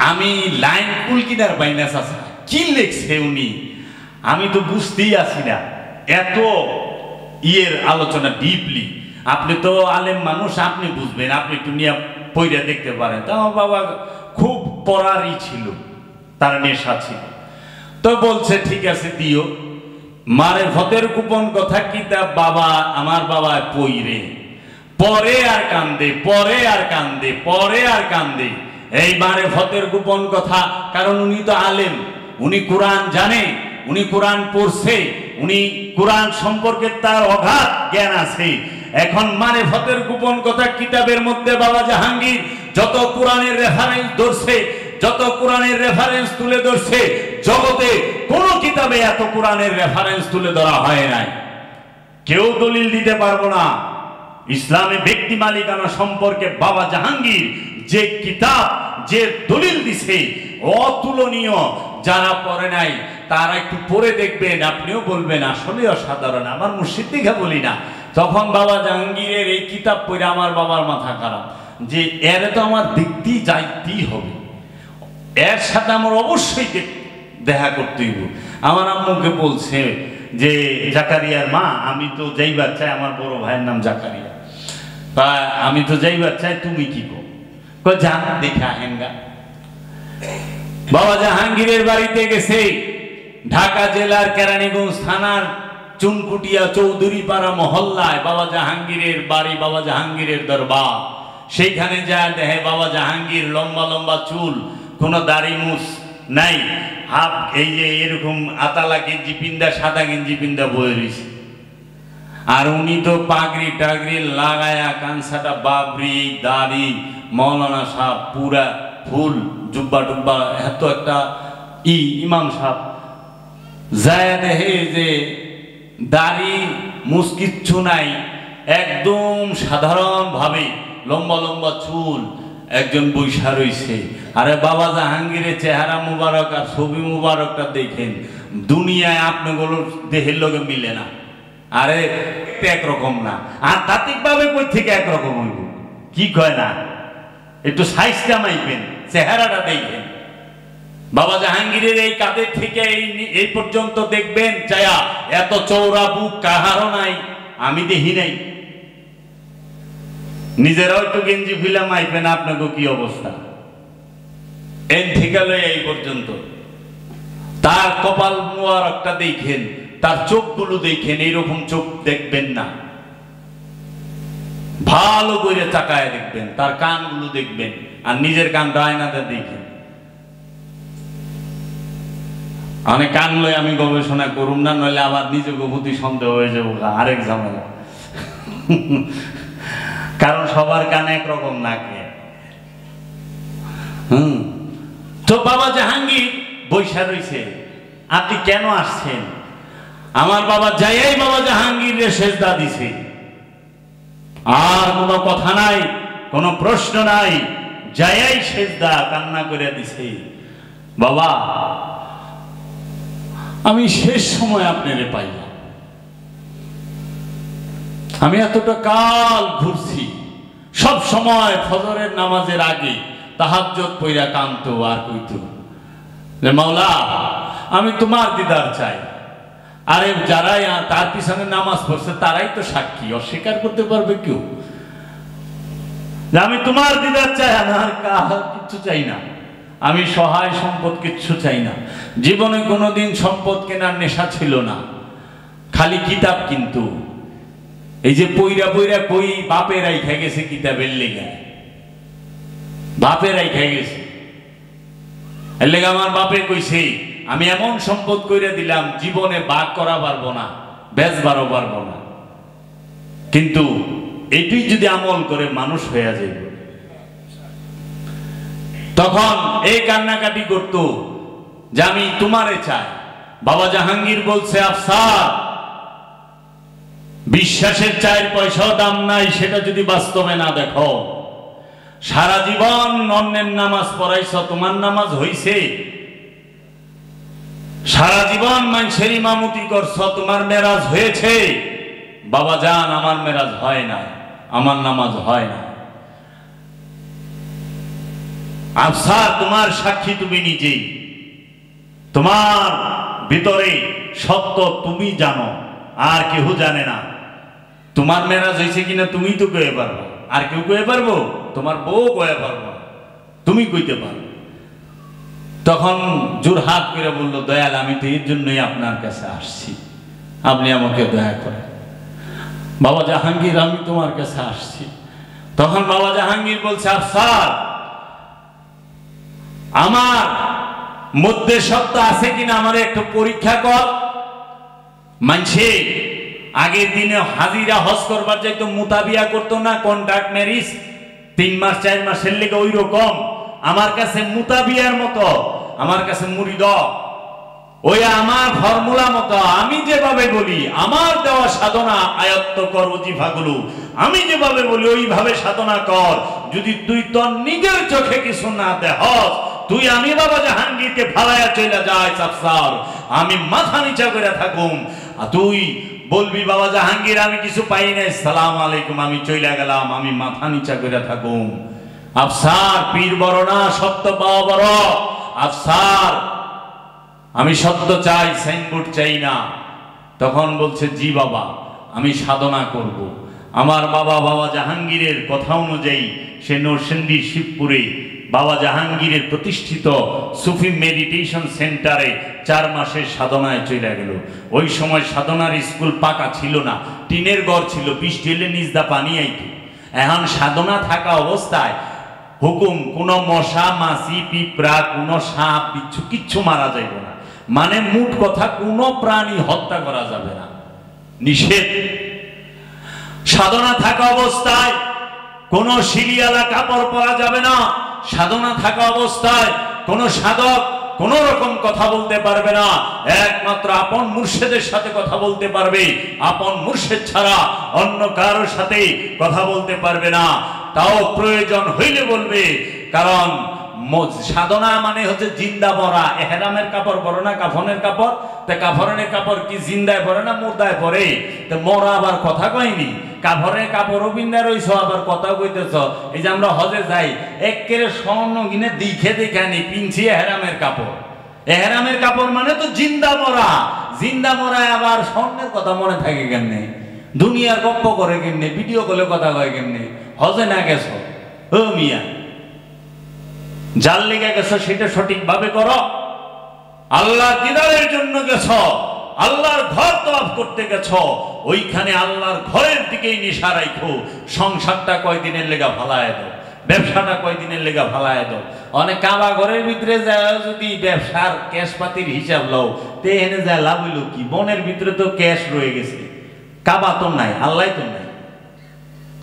আমি লাইন কুল কিনার পাই না চাচা কি লিখছে উনি আমি তো বুঝতেই আছি না এত ইয়ের আলোচনা ডিপলি আপনি তো আলেম মানুষ আপনি বুঝবেন আপনি একটু নিয়ে পইরা দেখতে পারেন তা আমার বাবা খুব পড়ারই ছিল তার নেশা ছিল তো বলছে ঠিক আছে দিও মারেফতের গোপন কথা কিতাব বাবা আমার বাবা পইরে পরে আর কান্দে এই মারেফতের গোপন কথা কারণ উনি তো আলেম উনি কোরআন জানে উনি কোরআন পড়ছে উনি কোরআন সম্পর্কে তার অগাধ জ্ঞান আছে এখন মারেফতের গোপন কথা কিতাবের মধ্যে বাবা জাহাঙ্গীর যত কোরআনের রেফারেন্স তুলে ধরছে জগতে কোন কিতাবে এত কোরআনের রেফারেন্স তুলে ধরা হয় নাই কেউ দলিল দিতে পারবো না ইসলামে ব্যক্তি মালিকানা সম্পর্কে বাবা জাহাঙ্গীর যে কিতাব যে দলিল দিছে অতুলনীয় যারা পড়ে নাই তারা একটু পড়ে দেখবেন আপনিও বলবেন আসলে অসাধারণ আমার মুর্শিদ দিঘা বলি না তখন বাবা জাহাঙ্গীরের এই কিতাব পড়ে আমার বাবার মাথা খারাপ যে এর তো আমার দেখতেই যাইতেই হবে এর সাথে আমার অবশ্যই দেখা করতে হইব আমার আম্মুকে বলছে যে জাকারিয়ার মা আমি তো যাইবার চাই আমার বড় ভাইয়ের নাম জাকারিয়া তা আমি তো যাইবার চাই তুমি কি কো জান দেখে আহেনগা বাবা জাহাঙ্গীরের বাড়িতে গেছে ঢাকা জেলার কেরানীগঞ্জ থানার চুনকুটিয়া চৌধুরীপাড়া মহল্লায় বাবা জাহাঙ্গীরের বাড়ি বাবা জাহাঙ্গীরের দরবার সেইখানে যায় দেখে বাবা জাহাঙ্গীর লম্বা লম্বা চুল কোনো দাড়ি মুছ নাই হাফ এই যে এরকম আতালা গেঞ্জি পিন্দা সাদা গেঞ্জি পিন্দা বয়ে রয়েছে আর উনি তো পাগড়ি টাগড়ি লাগায়া কানসাটা বাবরি দাড়ি মৌলানা সাহেব পুরা ফুল জুব্বা টুব্বা এত একটা ইমাম সাহেব যায় দেখে যে দাড়ি মুসকিচ্ছু নাই একদম সাধারণ ভাবে লম্বা লম্বা চুল একজন বৈশা রয়েছে আরে বাবা জাহাঙ্গীরের চেহারা মুবারক আর ছবি মুবারকটা দেখেন দুনিয়ায় আপনাগুলোর দেহের লোকে মিলে না আরে একরকম না আর তাত্ত্বিক ভাবে কই থেকে একরকম হইব কি কয় না একটু সাইজটা মাইবেন চেহারাটা দেখবেন বাবা জাহাঙ্গীরের এই কাঁধের থেকে এই পর্যন্ত দেখবেন চায়া এত চৌড়া বুক কাহারও নাই আমি দেখি নাই নিজেরাও একটু গেঞ্জি ফিলা মাইবেন আপনাকে কি অবস্থা এর থেকে লই এই পর্যন্ত তার কপাল মুবারকটা দেখেন তার চোখগুলো দেখেন, এইরকম চোখ দেখবেন না, ভালো করে তাকায় দেখবেন, তার কানগুলো দেখবেন, আর নিজের কানটা আয়নাতে দেখেন। অনেক কান লই আমি গবেষণা করুম না, নইলে আবার নিজেকে প্রতি সন্দেহ হয়ে যাবো, আরেক ঝামেলা। কারণ সবার কান একরকম নাকে। তো বাবা জাহাঙ্গীর বৈশা রইছে, আপনি কেন আসছেন? আমার বাবা যাইয়াই বাবা জাহাঙ্গীরের সেজদা দিছে, আর কোনো কথা নাই, কোনো প্রশ্ন নাই, যাইয়াই সেজদা কান্না করে দিছে। বাবা আমি শেষ সময় আপনারে পাইলাম, আমি এতটা কাল ঘুরছি, সব সময় ফজরের নামাজের আগে তাহাজ্জুদ পইরা কান্ত আর কইতো যে মাওলা আমি তোমার দিদার চাই। আরে যারাই তার পিছনে নামাজ পড়ছে তারাই তো সাক্ষী, অস্বীকার করতে পারবে কেউ যে আমি তোমার দিদার চাই, আমার কাহার কিচ্ছু চাই না, আমি সহায় সম্পদ কিচ্ছু চাই না। জীবনে কোনোদিন সম্পদ কেনার নেশা ছিল না, খালি কিতাব। কিন্তু এই যে পইরা পইরা কই বাপেরাই খেয়ে গেছে কিতাবের লেগে, বাপেরাই খেয়ে গেছে। এর লেগে আমার বাপে কইছে আমি এমন সম্পদ কইরা দিলাম জীবনে ভাগ করা পারবো না, বেচবারও পারবো না। কিন্তু এটাই যদি আমল করে মানুষ হয়ে যাবে, তখন এই কান্নাকাটি করত যে আমি তোমারে চাই। বাবা জাহাঙ্গীর বলছে আফসার, বিশ্বাসের 4 পয়সাও দাম নাই, সেটা যদি বাস্তবে না দেখো। সারা জীবন অন্যের নামাজ পড়াইছ, তোমার নামাজ হইছে। সারা জীবন মানুষের ইমামতি করছ, তোমার মেরাজ হয়েছে। বাবা জান আমার মেরাজ হয় না, আমার নামাজ হয় না। আফসার তোমার সাক্ষী তুমি নিজেই, তোমার ভিতরে সত্য তুমি জানো, আর কেউ জানে না। তোমার মেরাজ হয়েছে কিনা তুমি তো কয়ে পারবো, আর কেউ কয়ে পারবো? তোমার বউ কয়ে পারবো, তুমি কইতে পারো। তখন জোরহাত করে বলল, দয়াল আমি তো এর জন্যই আপনার কাছে আসছি, আপনি আমাকে দয়া করেন। বাবা জাহাঙ্গীর আমি তোমার কাছে আসছি। তখন বাবা জাহাঙ্গীর বলছে আফসার আমার মধ্যে সত্য আছে কিনা আমার একটু পরীক্ষা কর। মানছে আগের দিনে হাজিরা হজ করবার যাইতো, মুতাবিয়া করতো না, কন্ট্রাক্ট ম্যারেজ 3 মাস 4 মাসের লেগে, ওই রকম আমার কাছে মুতাবিয়ার মতো, আমার কাছে মুরিদ ওই আমার ফর্মুলা মতো আমি যেভাবে বলি, আমার দেওয়া সাধনা আয়ত্ত কর, ওজিফাগুলো আমি যেভাবে বলি ওইভাবে সাধনা কর। যদি তুই তোর নিজের চোখে কিছু না দেহস, তুই আমি বাবা জাহাঙ্গীরকে ফালাইয়া চলে যাই আফসার, আমি মাথা নিচা করে থাকুম। তুই বলবি বাবা জাহাঙ্গীর আমি কিছু পাই নাই, সালাম আলাইকুম, আমি চলে গেলাম, আমি মাথা নিচা করে থাকুম। আফসার পীর বড় না, সত্য পাওয়া বড়। আফসার আমি সত্য চাই, সাইনবোর্ড চাই না। তখন বলছে জি বাবা আমি সাধনা করব। আমার বাবা বাবা জাহাঙ্গীরের কথা অনুযায়ী সে নরসিংদী শিবপুরে বাবা জাহাঙ্গীরের প্রতিষ্ঠিত সুফি মেডিটেশন সেন্টারে 4 মাসের সাধনায় চলে গেল। ওই সময় সাধনার স্কুল পাকা ছিল না, টিনের ঘর ছিল, বৃষ্টি হলে নিজদা পানি আইতো। এখন সাধনা থাকা অবস্থায় হুকুম কোনো মশা মাছি পিঁপড়া কোনো সাপ বিচ্ছু কিচ্ছু মারা যাইব না, মানে মোট কথা কোনো প্রাণী হত্যা করা যাবে না, নিষেধ। সাধনা থাকা অবস্থায় কোনো সিলিয়ালা কাপড় পরা যাবে না। সাধনা থাকা অবস্থায় কোনো সাধক কোন রকম কথা বলতে পারবে না, একমাত্র আপন মুর্শিদের সাথে কথা বলতে পারবে, আপন মুর্শিদ ছাড়া অন্য কারোর সাথে কথা বলতে পারবে না। তাও প্রয়োজন হইলে বলবে, কারণ সাধনা মানে হচ্ছে জিন্দা মরা। এহরামের কাপড় পরে না কাফনের কাপড়, তা কাফনের কাপড় কি জিন্দায় পরে না মুর্দায় পরে? তো মরা আবার কথা কয়নি, কাফনের কাপড়ও বিন্দা রইছ আবার কথা কইতেছ। এই যে আমরা হজে যাই একেবারে স্বর্ণ কিনে দিখে দেখানি পিনছি এহরামের কাপড়। এহরামের কাপড় মানে তো জিন্দা মরা, জিন্দা মরায় আবার স্বর্ণের কথা মনে থাকে কেমনে, দুনিয়ার গপ্প করে কেমনে, ভিডিও কলে কথা কয় কেমনে? হজে না গেছ ও মিয়া, যার লেগে গেছ সেটা সঠিকভাবে করো। আল্লাহ দিদারের জন্য গেছ, আল্লাহর ঘর তওয়াফ করতে গেছো, ওইখানে আল্লাহর ঘরের দিকেই নিশা রাখো। সংসারটা কয়দিনের লেগা ভালায় দাও, ব্যবসাটা কয়দিনের লেগা ভালায় দাও। অনেক কাবা ঘরের ভিতরে যায় যদি ব্যবসার ক্যাশ পাতির হিসাব লও, তে এনে যায় লাভ হইল কি? বনের ভিতরে তো ক্যাশ রয়ে গেছে, কাবা তো নাই, আল্লাহ তো নাই।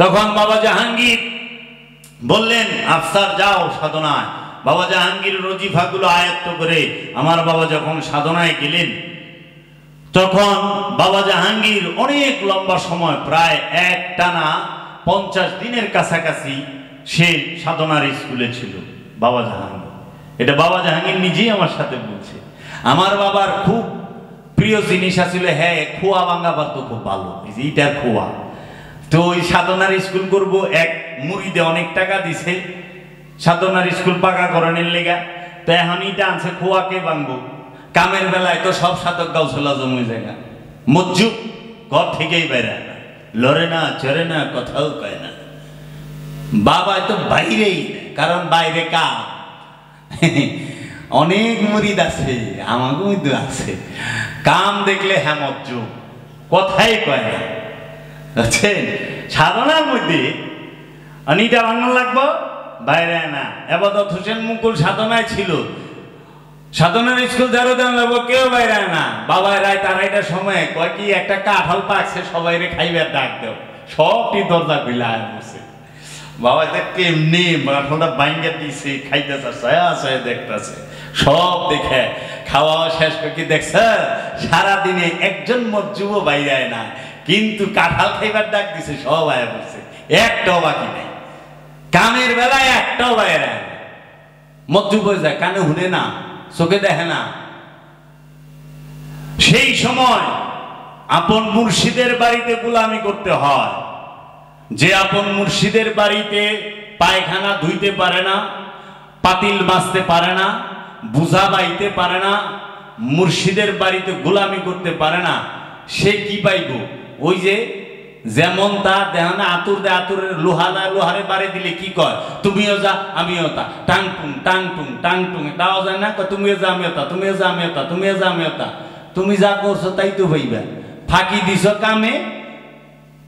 তখন বাবা জাহাঙ্গীর বললেন, আফসার যাও সাধনায়। বাবা জাহাঙ্গীর রজিফাগুলো আয়ত্ত করে আমার বাবা যখন সাধনায় গেলেন, তখন বাবা জাহাঙ্গীর অনেক লম্বা সময়, প্রায় একটানা 50 দিনের কাছাকাছি সে সাধনার স্কুলে ছিল বাবা জাহাঙ্গীর। এটা বাবা জাহাঙ্গীর নিজেই আমার সাথে বলছে। আমার বাবার খুব প্রিয় জিনিস আছিল, হ্যাঁ, খোয়া ভাঙ্গা পারতো খুব ভালো, এইটার খোয়া। তো ওই সাধনার স্কুল করব, এক মুড়িদে অনেক টাকা দিছে সাধনার স্কুল পাকা করানোর লেগা। তো এখন এটা আনছে খোয়াকে ভাঙবো। কামের বেলায় তো সব সাধক গাউছলা জমে জায়গা, মজ্জুব ঘর থেকেই বেড়ে না, লড়ে না, চড়ে না, কথাও কয় না। বাবা তো বাইরেই, কারণ বাইরে কাম অনেক মুরিদ আছে, আমাকে মধ্যে আছে, কাম দেখলে হ্যাঁ মজ্জুব, কথাই কয় না। বুঝছেন? সাধনার মধ্যে অনিটা ভাঙন লাগবো, বাইরে না। এবাদত হোসেন মুকুল সাধনায় ছিল, সাধনার স্কুল যারো দেন লাগবো, কেউ বাইরে না। বাবাই রায় তারাইটার সময় কয় কি একটা কাঁঠাল পাকছে, সবাই রে খাইবার ডাক দেও, সবটি দরজা খুলে বসে। বাবা কেমনি কাঁঠালটা বাইঙ্গা দিছে, খাইতেছে, দেখতেছে, সব দেখে খাওয়া শেষ করে কি দেখছে, সারাদিনে একজন মজ্জুব বাইরে না, কিন্তু কাঁঠাল খাইবার ডাক দিছে, সব আয়া বলছে, একটাও বাকি নেই। কামের বেলায় একটাও বাইরে মজ্জুব হয়ে যায়, কানে শুনে না, চোখে দেখে না। সেই সময় আপন মুর্শিদের বাড়িতে গোলামি করতে হয়। যে আপন মুর্শিদের বাড়িতে পায়খানা ধুইতে পারে না, পাতিল মাজতে পারে না, বুঝা বাইতে পারে না, মুর্শিদের বাড়িতে গোলামি করতে পারে না, সে কি পাইব? ওই যে যেমন তা দেহনা আতুর দে, আতুরের লোহারে বাড়ি দিলে কি কয়, তুমিও যা আমিও তা, টাং টুং টাং টুং টাং টুং, তাও যায় না, তুমিও যা আমিও তা, তুমিও যা আমিও তা, তুমিও যা আমিও তা। তুমি যা করছো তাই তো ভাইবা, ফাঁকি দিছ কামে,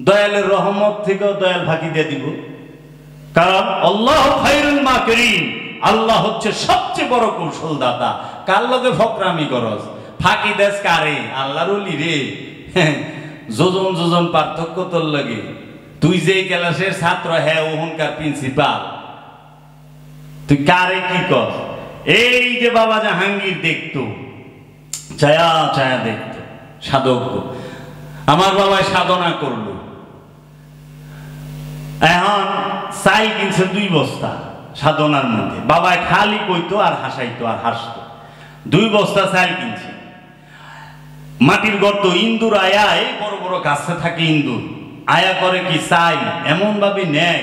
দয়ালের রহমত থেকেও দয়াল ফাঁকি দিয়ে দিব। কারণ আল্লাহ খায়রুল মাকিরিন, আল্লাহ হচ্ছে সবচেয়ে বড় কৌশলদাতা। কার লগে ফকরামি করস, ফাঁকি দেশ কারে? আল্লাহর ওলি রে, যোজন যোজন পার্থক্য তোর লাগে। তুই যে ক্লাসের ছাত্র, হ্যাঁ ওখানকার প্রিন্সিপাল, তুই কারে কি কর? এই যে বাবা জাহাঙ্গীর দেখতো, ছায়া ছায়া দেখতো সাধক। আমার বাবাই সাধনা করলো, এখন চাই কিনছে 2 বস্তা সাধনার মধ্যে। বাবাই খালি কইতো আর হাসাইতো আর হাসতো। 2 বস্তা চাল কিনছে। মাটির গর্ত, ইন্দুর আয়া, এই বড় বড় গাছে থাকে ইন্দুর, আয়া করে কি চাই এমন ভাবে নেয়,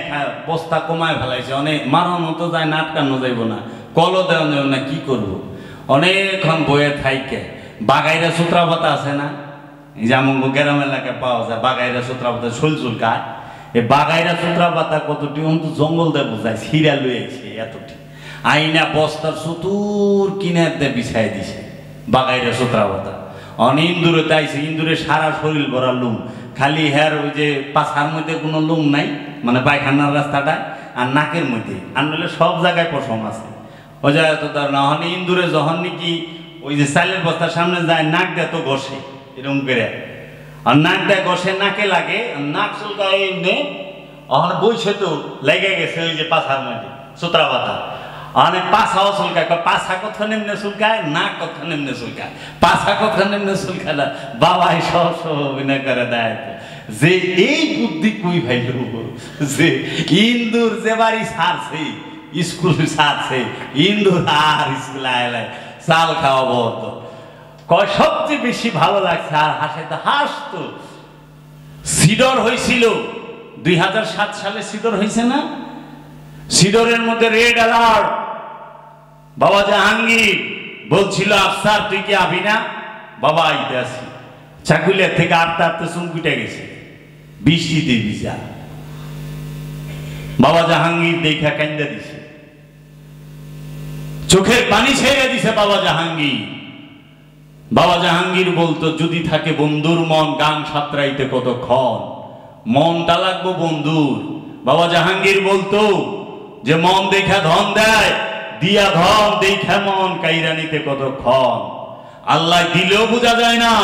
বস্তা কমায় ফেলাইছে। অনেক মারানো তো যায় না, আটকানো যাইব না, কলও দেওয়া যাবে না, কি করব? অনেকক্ষণ বয়ে থাইকে বাগাইরা সুতরা পাতা আছে না, যেমন গ্রাম এলাকায় পাওয়া যায় বাগাইরা সুতরা পাতা, শোলচুল গাছ। এই বাগাইরা সুতরা পাতা কতটি অন্তু জঙ্গল দিয়ে বোঝায়, ছিঁড়া লইছে এতটি, আইনা বস্তার চতুর কিনার দিয়ে বিছাই দিছে বাগাইরা সুতরা পাতা। ইন্দুরে তাইছে, ইন্দুরে সারা শরীর ভরা লুম, খালি হের ওই যে পাছার মধ্যে কোনো লুম নাই, মানে পায়খানার রাস্তাটা, আর নাকের মধ্যে, আর নইলে সব জায়গায় পশম আছে। ওই জায়গায় তো তার না হলে ইন্দুরে যখন নাকি ওই যে চালের বস্তার সামনে যায়, নাক দেয় তো ঘষে এরকম করে, আর নাক দেয় ঘষে, নাকে লাগে, নাক চুলকায় এমনি, ওখানে বইছে তো লেগে গেছে ওই যে পাছার মধ্যে সুতরা পাতা। অনেক পাছাও চুলকায়, পাছা কথা নেমনে চুলকায়, নাক কথা নেমনে চুলকায়, পাছা কথা নেমনে চুলকায় না। বাবাই সব অভিনয় করে দেয় যে এই বুদ্ধি কই ভাইল, যে ইন্দুর যে বাড়ি ছাড়ছে, স্কুল ছাড়ছে, ইন্দুর আর স্কুল আয় চাল খাওয়া বন্ধ। কয় সবচেয়ে বেশি ভালো লাগছে, আর হাসে তো হাসতো। সিডর হয়েছিল 2007 সালে, সিডর হয়েছে না? সিডরের মধ্যে রেড অ্যালার্ট। বাবা জাহাঙ্গীর বলছিল, আফসার তুই কি আবি না? বাবা আইতে আসি। চাকুলিয়া থেকে আটতে আটতে চুমকুটে গেছে, বৃষ্টিতে ভিজা। বাবা জাহাঙ্গীর দেখা কান্দা দিছে, চোখের পানি ছেড়ে দিছে বাবা জাহাঙ্গীর। বাবা জাহাঙ্গীর বলতো, যদি থাকে বন্ধুর মন গান সাঁতরাইতে কতক্ষণ, মনটা লাগবো বন্ধুর। বাবা জাহাঙ্গীর বলতো যে মন দেখা ধন দেয়, দিয়া ধন দেখা মন কাইরা নিতে কতক্ষণ। আল্লাহ দিলেও বোঝা যায় না,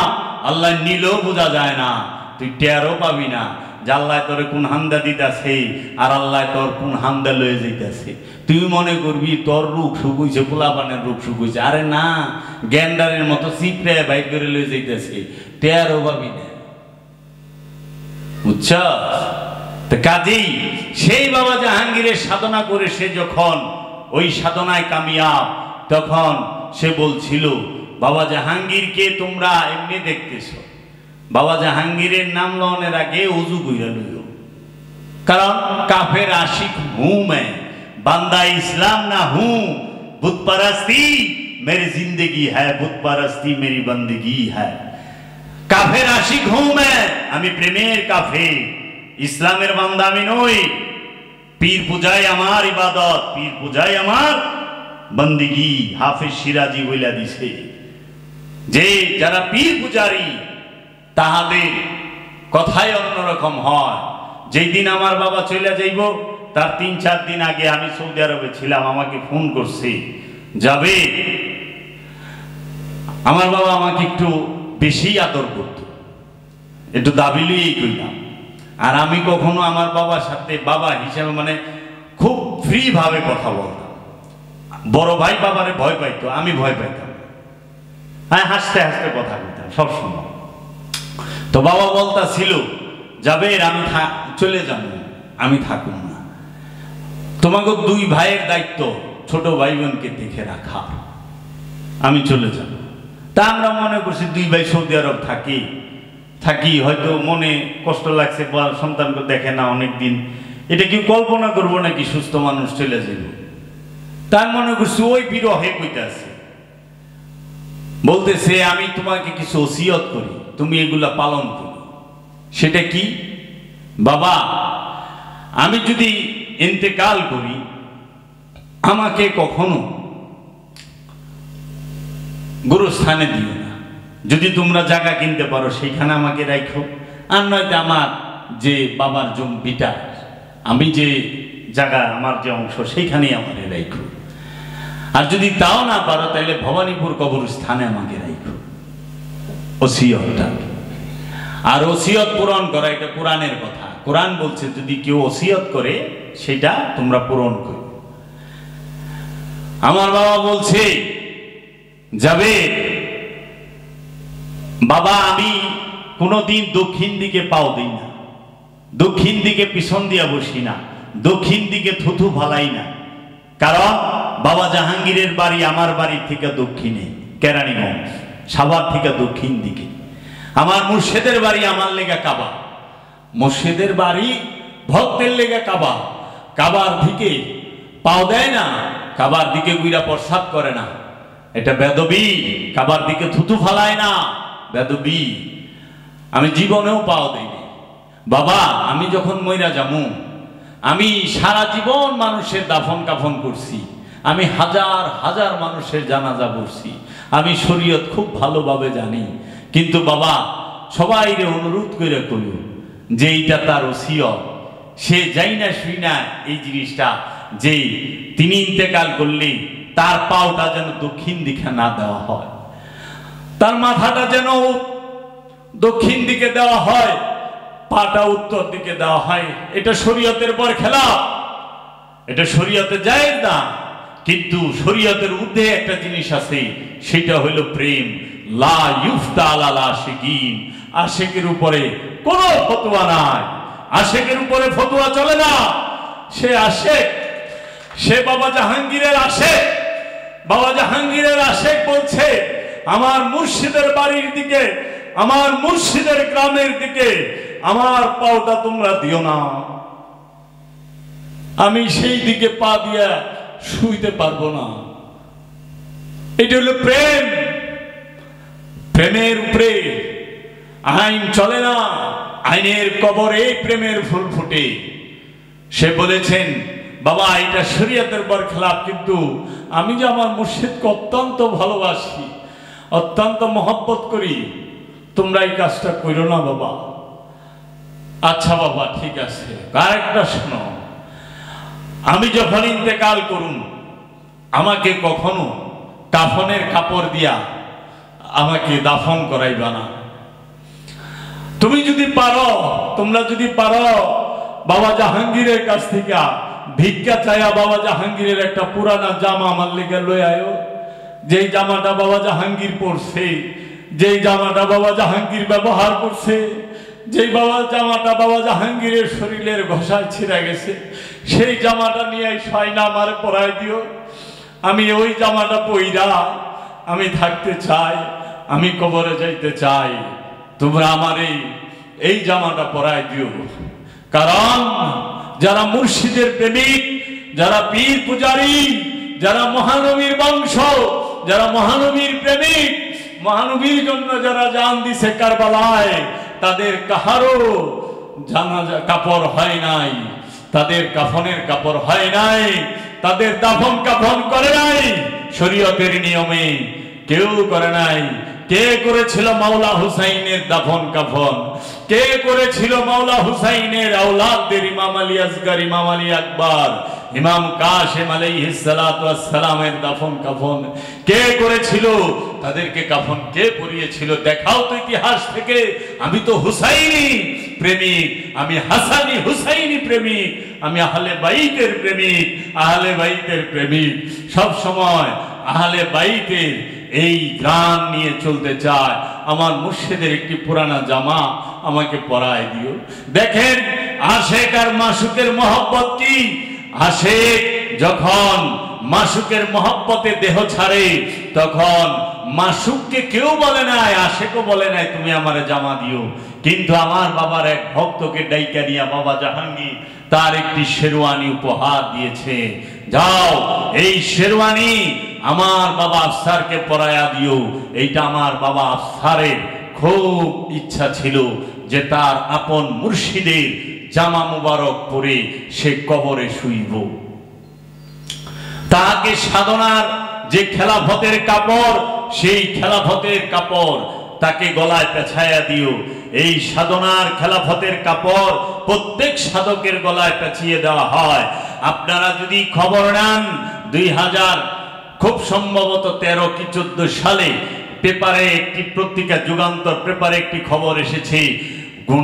আল্লাহ নিলেও বোঝা যায় না, তুই টেরও পাবি না যে আল্লাহ তোরে কোন হান্দা দিতেছে আর আল্লাহ তোর কোন হান্দা লয়ে যাইতেছে। তুই মনে করবি তোর রূপ শুকুইছে, পোলাপানের রূপ শুকুইছে। আরে না, গ্যান্ডারের মতো চিপড়ে বাইক করে লয়ে যাইতেছে, টেরও পাবি না। বুঝছ? কাজেই সেই বাবা জাহাঙ্গীরের সাধনা করে সে যখন ওই সাধনায় কামিয়াব, তখন সে বলছিল, বাবা জাহাঙ্গীরকে তোমরা এমনি দেখতেছ, বাবা জাহাঙ্গীরের নাম লওয়ার আগে উজু কইরা লইও, কারণ কাফের আশিক হুঁ मैं, বান্দা ইসলাম না হুঁ, বুত परस्ती मेरी जिंदगी है, बुत परस्ती मेरी बंदगी है। কাফের আশিক হুঁ मैं, আমি প্রেমের কাফের, ইসলামের বান্দা আমি নই। পীর পূজায় আমার ইবাদত, পীর পূজায় আমার বন্দিগি। হাফেজ সিরাজি বইলা দিছে যে যারা পীর পূজারী তাহাদের কথাই অন্যরকম হয়। যেই দিন আমার বাবা চলে যাইব তার ৩-৪ দিন আগে আমি সৌদি আরবে ছিলাম, আমাকে ফোন করছে, যাবে। আমার বাবা আমাকে একটু বেশি আদর করত, একটু দাবি লইয়েই কইলাম। আর আমি কখনো আমার বাবার সাথে বাবা হিসেবে মানে খুব ফ্রি ভাবে কথা বলতাম। বড় ভাই বাবারে ভয় পাইতো, আমি ভয় পাইতাম, হ্যাঁ হাসতে হাসতে কথা বলতাম সবসময়। তো বাবা বলতা ছিল, যাবে আমি চলে যাব, আমি থাকুন না, তোমাকে 2 ভাইয়ের দায়িত্ব ছোট ভাই বোনকে দেখে রাখা, আমি চলে যাব। তা আমরা মনে করছি 2 ভাই সৌদি আরব থাকি হয়তো মনে কষ্ট লাগছে, সন্তানকে দেখে না অনেকদিন, এটা কি কল্পনা করবো নাকি সুস্থ মানুষ চলে যাবে। তার মনে করছি ওই বিরহে কইতাছে, বলতেছে আমি তোমাকে কিছু ওসিয়ত করি, তুমি এগুলা পালন করো। সেটা কি? বাবা আমি যদি ইন্তেকাল করি, আমাকে কখনো গুরুস্থানে দিও না, যদি তোমরা জায়গা কিনতে পারো সেইখানে আমাকে রাখো, আর নয়তো আমার যে বাবার জমিটা, আমি যে জায়গা আমার যে অংশ সেইখানেই আমাকে রাখো। আর যদি তাও না পারো তাহলে ভবানীপুর কবরস্থানে আমাকে রাখো। ওসিয়তটা, আর ওসিয়ত পূরণ করা এটা কোরআনের কথা। কোরআন বলছে যদি কেউ ওসিয়ত করে সেটা তোমরা পূরণ করো। আমার বাবা বলছে, যাবে বাবা আমি কোনোদিন দক্ষিণ দিকে পাও দিই না, দক্ষিণ দিকে পিছন দিয়া বসি না, দক্ষিণ দিকে থুথু ফালাই না, কারণ বাবা জাহাঙ্গীরের বাড়ি আমার বাড়ির থেকে দক্ষিণে, কেরানীগঞ্জ, সাভার থেকে দক্ষিণ দিকে। আমার মুর্শিদের বাড়ি আমার লেগা কাবা, মুর্শিদের বাড়ি ভক্তের লেগা কাবা, কাবার দিকে পাও দেয় না, কাবার দিকে গুইরা প্রসাদ করে না, এটা বেদবি। কাবার দিকে থুতু ফালায় না, বেদবি। আমি জীবনেও পাও দেইনি। বাবা আমি যখন মইরা যামু, আমি সারা জীবন মানুষের দাফন কাফন করছি, আমি হাজার হাজার মানুষের জানাজা পড়ছি, আমি শরীয়ত খুব ভালোভাবে জানি। কিন্তু বাবা সবাইরে অনুরোধ করে কইও যে এইটা তার ওসিয়ত, সে যাই না শুই না এই জিনিসটা, যে তিনি ইন্তেকাল করলে তার পাওটা যেন দক্ষিণ দিকে না দেওয়া হয়, তার মাথাটা যেন দক্ষিণ দিকে দেওয়া হয়, পাটা উত্তর দিকে দেওয়া হয়। এটা শরীয়তের পর খেলা, এটা শরীয়তে জায়েজ না। কিন্তু শরীয়তের ঊর্ধ্বে একটা জিনিস আছে, সেটা হলো প্রেম। লা ইফতা আলাল আশিকিন, আশিকের উপরে কোনো ফতোয়া নাই, আশিকের উপরে ফতোয়া চলে না। সে আশিক, সে বাবা জাহাঙ্গীরের আশিক। বাবা জাহাঙ্গীরের আশিক বলছে, আমার মুর্শিদের বাড়ির দিকে, আমার মুর্শিদের গ্রামের দিকে আমার পাওটা তোমরা দিও না, আমি সেই দিকে পা দিয়া শুইতে পারবো না। এটা হলো প্রেম। প্রেমের উপরে আইন চলে না, আইনের কবরে প্রেমের ফুল ফুটে। সে বলেছেন, বাবা এটা শরীয়তের বরখেলাপ, কিন্তু আমি যে আমার মুর্শিদকে অত্যন্ত ভালোবাসি, অত্যন্ত মহব্বত করি, তোমরা এই কাজটা করো না বাবা। আচ্ছা বাবা ঠিক আছে। আরেকটা শোনো, আমি যখন ইন্তেকাল করুন আমাকে কখনো কাফনের কাপড় দিয়া আমাকে দাফন করাইবা না। তুমি যদি পারো, তোমরা যদি পারো, বাবা জাহাঙ্গীরের কাছ থেকে ভিক্ষা চাইয়া বাবা জাহাঙ্গীরের একটা পুরানা জামা আমার লেগে লই আয়ো। যেই জামাটা বাবা জাহাঙ্গীর পরছে, যেই জামাটা বাবা জাহাঙ্গীর ব্যবহার করছে, যেই জামাটা বাবা জাহাঙ্গীরের শরীরের ঘষায় ছিঁড়ে গেছে, সেই জামাটা নিয়ে সয়না আমার পরাই দিও। আমি ওই জামাটা পইরা আমি থাকতে চাই, আমি কবরে যাইতে চাই। তোমরা আমার এই জামাটা পরাই দিও। কারণ যারা মুর্শিদের প্রেমিক, যারা পীর পূজারী, যারা মহানবীর বংশ, যারা মহানবীর প্রেমিক, মহানবীর জন্য যারা জান দিছে কারবালায়, তাদের কাহারও জানাজা কাপড় হয় নাই, তাদের কাফনের কাপড় হয় নাই, তাদের দাফন কাফন করে নাই শরীয়তের নিয়মে, কেউ করে নাই। কে করেছিল মাওলা হুসাইনের দাফন কাফন? কে করেছিল মাওলা হুসাইনের আওলাদদের ইমাম আলী আসগর, ইমাম আলী আকবর, ইমাম কাসেম আলাইহিস সালাতু ওয়াস সালামের দাফন কাফন কে করেছিল? তাদেরকে কাফন কে পরিয়েছিল? দেখাও তো ইতিহাস থেকে। আমি তো হুসাইনি প্রেমিক, আমি হাসানি হুসাইনি প্রেমিক, আমি আহলে বাইতের প্রেমিক, আহলে বাইতের প্রেমিক। সব সময় আহলে বাইতের এই গান নিয়ে চলতে চায়। আমার মুর্শিদের একটি পুরানা জামা আমাকে পরায় দিও। দেখেন আশেক আর মাসুকের মহব্বত কি। আশেক যখন মাসুকের মহব্বতে দেহ ছাড়ে, তখন মাসুককে কেউ বলে নাই, আশেকও বলে নাই তুমি আমার জামা দিও। কিন্তু আমার বাবার এক ভক্তকে ডাইকা নিয়া বাবা জাহাঙ্গীর তার একটি শেরওয়ানি উপহার দিয়েছে। যাও এই শেরওয়ানি আমার বাবা আফসারকে পরায়া দিও। এইটা আমার বাবা আফসারের খুব ইচ্ছা ছিল যে তার আপন মুর্শিদের জামা মুবারক পরে সে কবরে শুইব। তাকে সাধনার যে খেলাফতের কাপড়, সেই খেলাফতের কাপড় তাকে গলায় পেছায়া দিও। এই সাধনার খেলাফতের কাপড় প্রত্যেক সাধকের গলায় পেঁচিয়ে দেওয়া হয়। আপনারা যদি খবর নেন 2000 খুব সম্ভবত 13 কি 14 সালে পেপারে একটি পত্রিকা যুগান্তর পেপারে একটি খবর এসেছে।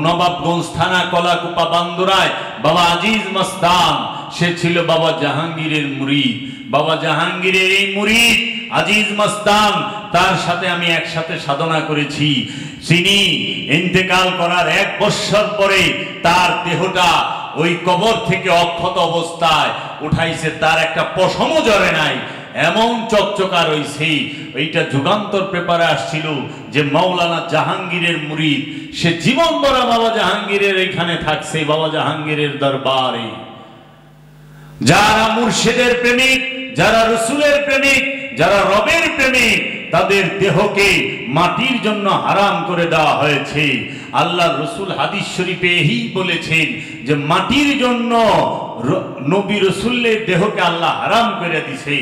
নবাবগঞ্জ থানা কলাকুপা বান্দুরায় বাবা আজিজ মস্তান, সে ছিল বাবা জাহাঙ্গীরের মুরিদ। বাবা জাহাঙ্গীরের এই মুরিদ আজিজ মস্তান, তার সাথে আমি একসাথে সাধনা করেছি। তিনি ইন্তেকাল করার 1 বছর পরে তার দেহটা ওই কবর থেকে অক্ষত অবস্থায় উঠাইছে, তার একটা পশমও জড়ে নাই, এমন চকচকা রয়েছে। এইটা যুগান্তর পেপারে আসছিল যে মাওলানা জাহাঙ্গীরের মুরিদ, সে জীবন ভরা বাবা জাহাঙ্গীরের এখানে থাকছে, বাবা জাহাঙ্গীরের দরবারে। যারা মুর্শিদের প্রেমিক, যারা রসুলের প্রেমিক, যারা রবের প্রেমিক, তাদের দেহকে মাটির জন্য হারাম করে দেওয়া হয়েছে। আল্লাহ রসুল হাদিস শরীফে এই বলেছেন যে মাটির জন্য নবী রসুলের দেহকে আল্লাহ হারাম করে দিছে।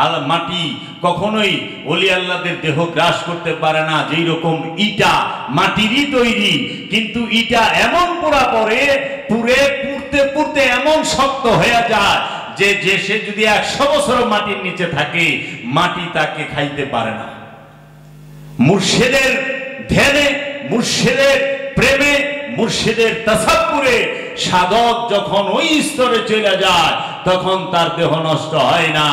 আর মাটি কখনোই ওলি আল্লাহদের দেহ গ্রাস করতে পারে না। যেই রকম ইটা মাটিরই তৈরি, কিন্তু ইটা এমন পোড়া পড়ে, পুড়তে পুড়তে এমন শক্ত হয়ে যায় যে সে যদি 100 বছর মাটির নিচে থাকে, মাটি তাকে খাইতে পারে না। মুর্শিদের ধ্যানে, মুর্শিদের প্রেমে, মুর্শিদের তাসাব্বুরে সাধক যখন ওই স্তরে চলে যায়, তখন তার দেহ নষ্ট হয় না।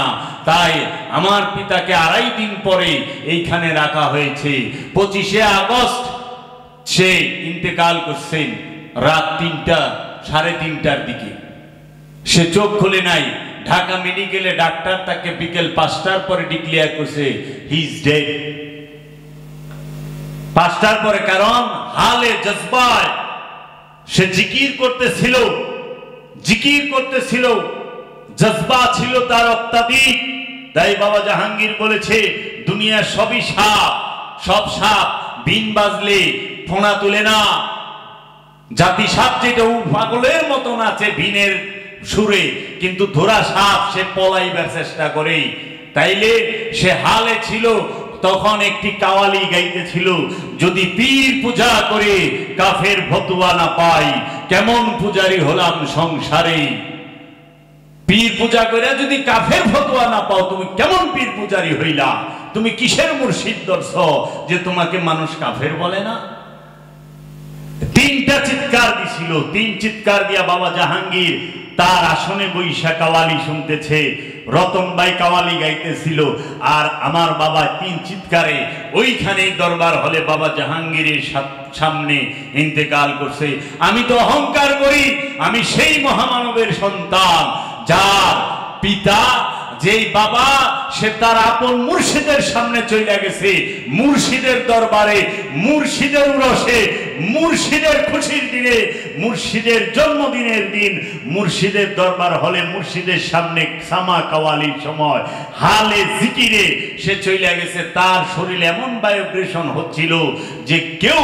তাই আমার পিতাকে 2.5 দিন পরে এইখানে রাখা হয়েছে। 25শে আগস্ট সে ইন্তেকাল করছেন রাত 3টা 3:30টার দিকে। সে চোখ খুলে নাই। ঢাকা মেডিকেলে ডাক্তার তাকে বিকেল 5টার পরে ডিক্লেয়ার করছে হি ইজ ডেড। 5টার পরে, কারণ হালে জজবায় সে জিকির করতেছিল, জজবা ছিল তার অত্যাধিক। তাই বাবা জাহাঙ্গীর বলেছে দুনিয়া সবই সাপ, সব সাপ বিন বাজলে ফোনা তুলে না। জাতি সাপ যেটা পাগলের মতো নাচে বিনের সুরে, কিন্তু ধরা সাপ সে পলাইবার চেষ্টা করে। তাইলে সে হালে ছিল তখন একটি কাওয়ালি গাইতেছিল, যদি পীর পূজা করে কাফের ফতোয়া না পাই, কেমন পূজারি হলাম সংসারে। পীর পূজা করে যদি কাফের ফতোয়া না পাও, তুমি কেমন পীর পূজারি হইলা? তুমি কিসের মুর্শিদ দর্শ যে তোমাকে মানুষ কাফের বলে না? তিনটা চিৎকার দিছিল। তিন চিৎকার দিয়া বাবা জাহাঙ্গীর তার আসনে বৈশা কাওয়ালি শুনতেছে, রতনবাই কাওয়ালি গাইতেছিল, আর আমার বাবা তিন চিৎকারে ওইখানে দরবার হলে বাবা জাহাঙ্গীরের সামনে ইন্তেকাল করছে। আমি তো অহংকার করি আমি সেই মহামানবের সন্তান, যার পিতা যেই বাবা সে তার আপন মুর্শিদের সামনে চলে গেছে, মুর্শিদের দরবারে, মুর্শিদের উরসে, মুর্শিদের খুশির দিনে, মুর্শিদের জন্মদিনের দিন, মুর্শিদের দরবার হলে মুর্শিদের সামনে সামা কাওয়ালির সময় হালে জিকিরে সে চলে গেছে। তার শরীরে এমন ভাইব্রেশন হচ্ছিল যে কেউ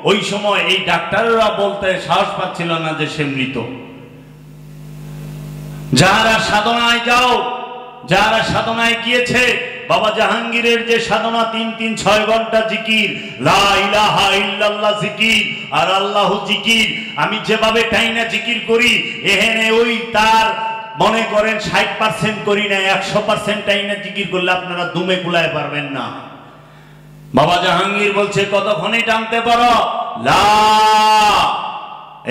ওই সময় এই ডাক্তাররা বলতে সাহস পাচ্ছিল না যে সে মৃত। যারা সাধনায় যাও, যারা সাধনায় গিয়েছে, বাবা জাহাঙ্গীরের যে সাধনা 3-6 ঘন্টা জিকির, লা ইলাহা ইল্লাল্লাহ জিকির আর আল্লাহু জিকির, আমি যেভাবে টাইনা জিকির করি এখানে ওই তার মনে করেন 60% করি না, 100% টাইনা জিকির করলে আপনারা দুমে কুলায় পারবেন না। বাবা জাহাঙ্গীর বলছে কতক্ষণে টানতে পারো? লা,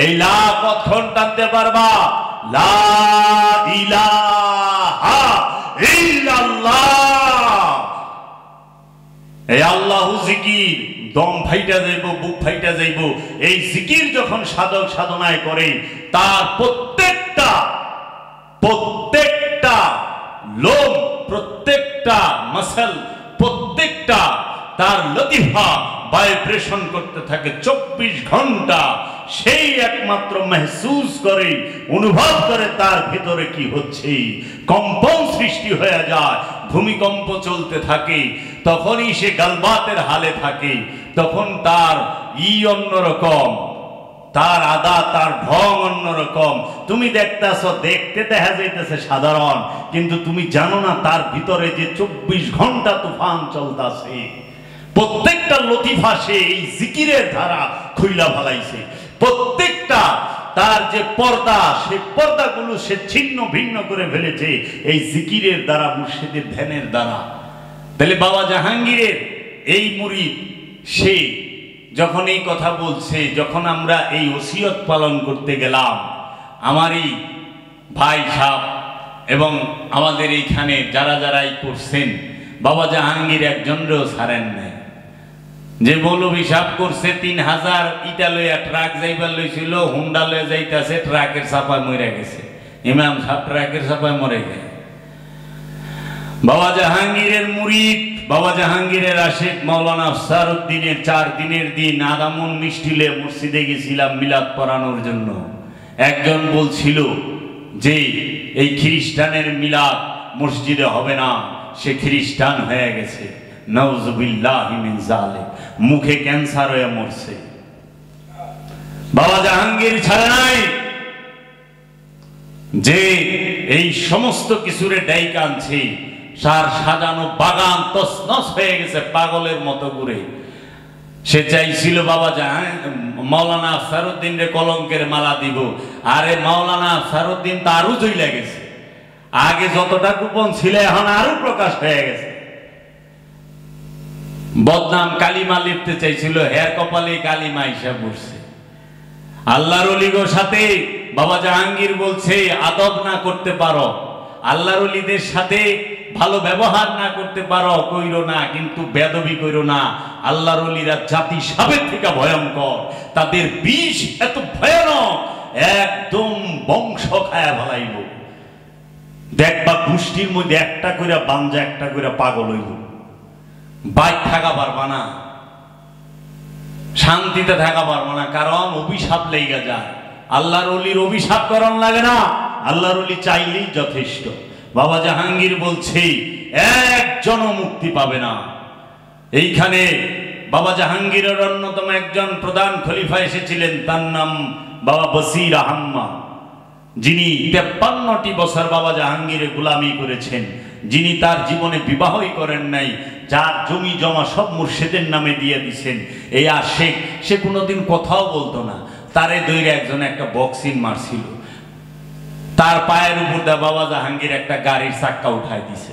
এই লা কতক্ষণ টানতে পারবা? লা ইলাহা ইল্লাল্লাহ, এই আল্লাহু জিকির দম ফাইটা যাইব, বুক ফাইটা যাইব। এই জিকির যখন সাধক সাধনায় করে, তার প্রত্যেকটা লোম, প্রত্যেকটা মাসল, প্রত্যেকটা তার লতিফা ভাইব্রেশন করতে থাকে 24 ঘন্টা। সেই একমাত্র মেহসুস করে, অনুভব করে তার ভিতরে কি হচ্ছে, কম্পন সৃষ্টি হয়ে যায়, ভূমিকম্প চলতে থাকে, তখনই সে গালবাতের হালে থাকে। তখন তার অন্যরকম, তার আদা, তার ঢং অন্যরকম। তুমি দেখতেছো, দেখতে দেখা যাইতেছে সাধারণ, কিন্তু তুমি জানো না তার ভিতরে যে 24 ঘন্টা তুফান চলতেছে। প্রত্যেকটা লতিফা সে এই জিকিরের ধারা খুইলা ফেলাইছে। প্রত্যেকটা তার যে পর্দা, সে পর্দাগুলো সে ছিন্ন ভিন্ন করে ফেলেছে এই জিকিরের দ্বারা, মুর্শিদের ধ্যানের দ্বারা। তাহলে বাবা জাহাঙ্গীরের এই মুরিদ সে যখন এই কথা বলছে, যখন আমরা এই ওসিয়ত পালন করতে গেলাম, আমারই ভাই সাহেব এবং আমাদের এইখানে যারা যারাই করছেন, বাবা জাহাঙ্গীর একজনরেও ছাড়েন নাই। যে মৌলভী সাহেব করছে 3000 ইটা লইয়া ট্রাক যাইবার লইছিল, হুন্ডা লইয়া যাইতেছে, ট্রাকের চাপায় মরে গেছে। ইমাম সাহেব ট্রাকের চাপায় মরে গেছে। বাবা জাহাঙ্গীরের মুরিদ, বাবা জাহাঙ্গীরের আশিক মাওলানা আফসারউদ্দিনের 4 দিনের দিন আদামন মিষ্টিলে মসজিদে গেছিলাম মিলাদ পড়ানোর জন্য। একজন বলছিল যে এই খ্রিস্টানের মিলাদ মসজিদে হবে না, সে খ্রিস্টান হয়ে গেছে। নাউযুবিল্লাহি মিন যালিক, মুখে ক্যান্সার হয়ে মরছে। বাবা জাহাঙ্গীর ছাড়া নাই যে এই সমস্ত কিছুরে ডাইকা আনছে, সার সাজানো বাগান তছনছ হয়ে গেছে পাগলের মতো ঘুরে। সে চাইছিল বাবা মাওলানা আফসারউদ্দিন রে কলঙ্কের মালা দিব, আরে মাওলানা আফসারউদ্দিন তো আরো জইলা গেছে। আগে যতটা গোপন ছিল এখন আরো প্রকাশ হয়ে গেছে। বদনাম কালিমা লিখতে চাইছিল, হের কপালে কালিমা হিসাব করছে। আল্লাহর ওলিগোর সাথে বাবা জাহাঙ্গীর বলছে আদব না করতে পারো, আল্লাহর ওলিদের সাথে ভালো ব্যবহার না করতে পারো, কইরো না, কিন্তু বেদবি কইরো না। আল্লাহর ওলিরা জাতি সাবের থেকে ভয়ঙ্কর, তাদের বিষ এত ভয়ানক, একদম বংশ খায়া ফেলাইব। দেখবা গোষ্ঠীর মধ্যে একটা কইরা বাঞ্জা, একটা কইরা পাগল হইব, বাইক থাকা পারবা না, শান্তিতে থাকা পারবা না, কারণ অভিশাপ লেগে যায়। আল্লাহর ওলির অভিশাপ করণ লাগে না, আল্লাহর ওলি চাইলেই যথেষ্ট। বাবা জাহাঙ্গীর বলছে একজনও মুক্তি পাবে না। এইখানে বাবা জাহাঙ্গীরের অন্যতম একজন প্রধান খলিফা এসেছিলেন, তার নাম বাবা বসির আহম্মদ, যিনি 53টি বছর বাবা জাহাঙ্গীরের গোলামি করেছেন। যিনি তার জীবনে বিবাহই করেন নাই, যার জমি জমা সব মুর্শিদের নামে দিয়ে দিছেন, এই আশেক, সে কোনোদিন কথাও বলতো না। তারে দৈরে একজন একটা বক্সিং মারছিল, তার পায়ের উপর দা বাবা জাহাঙ্গীর একটা গাড়ির চাক্কা উঠায় দিছে,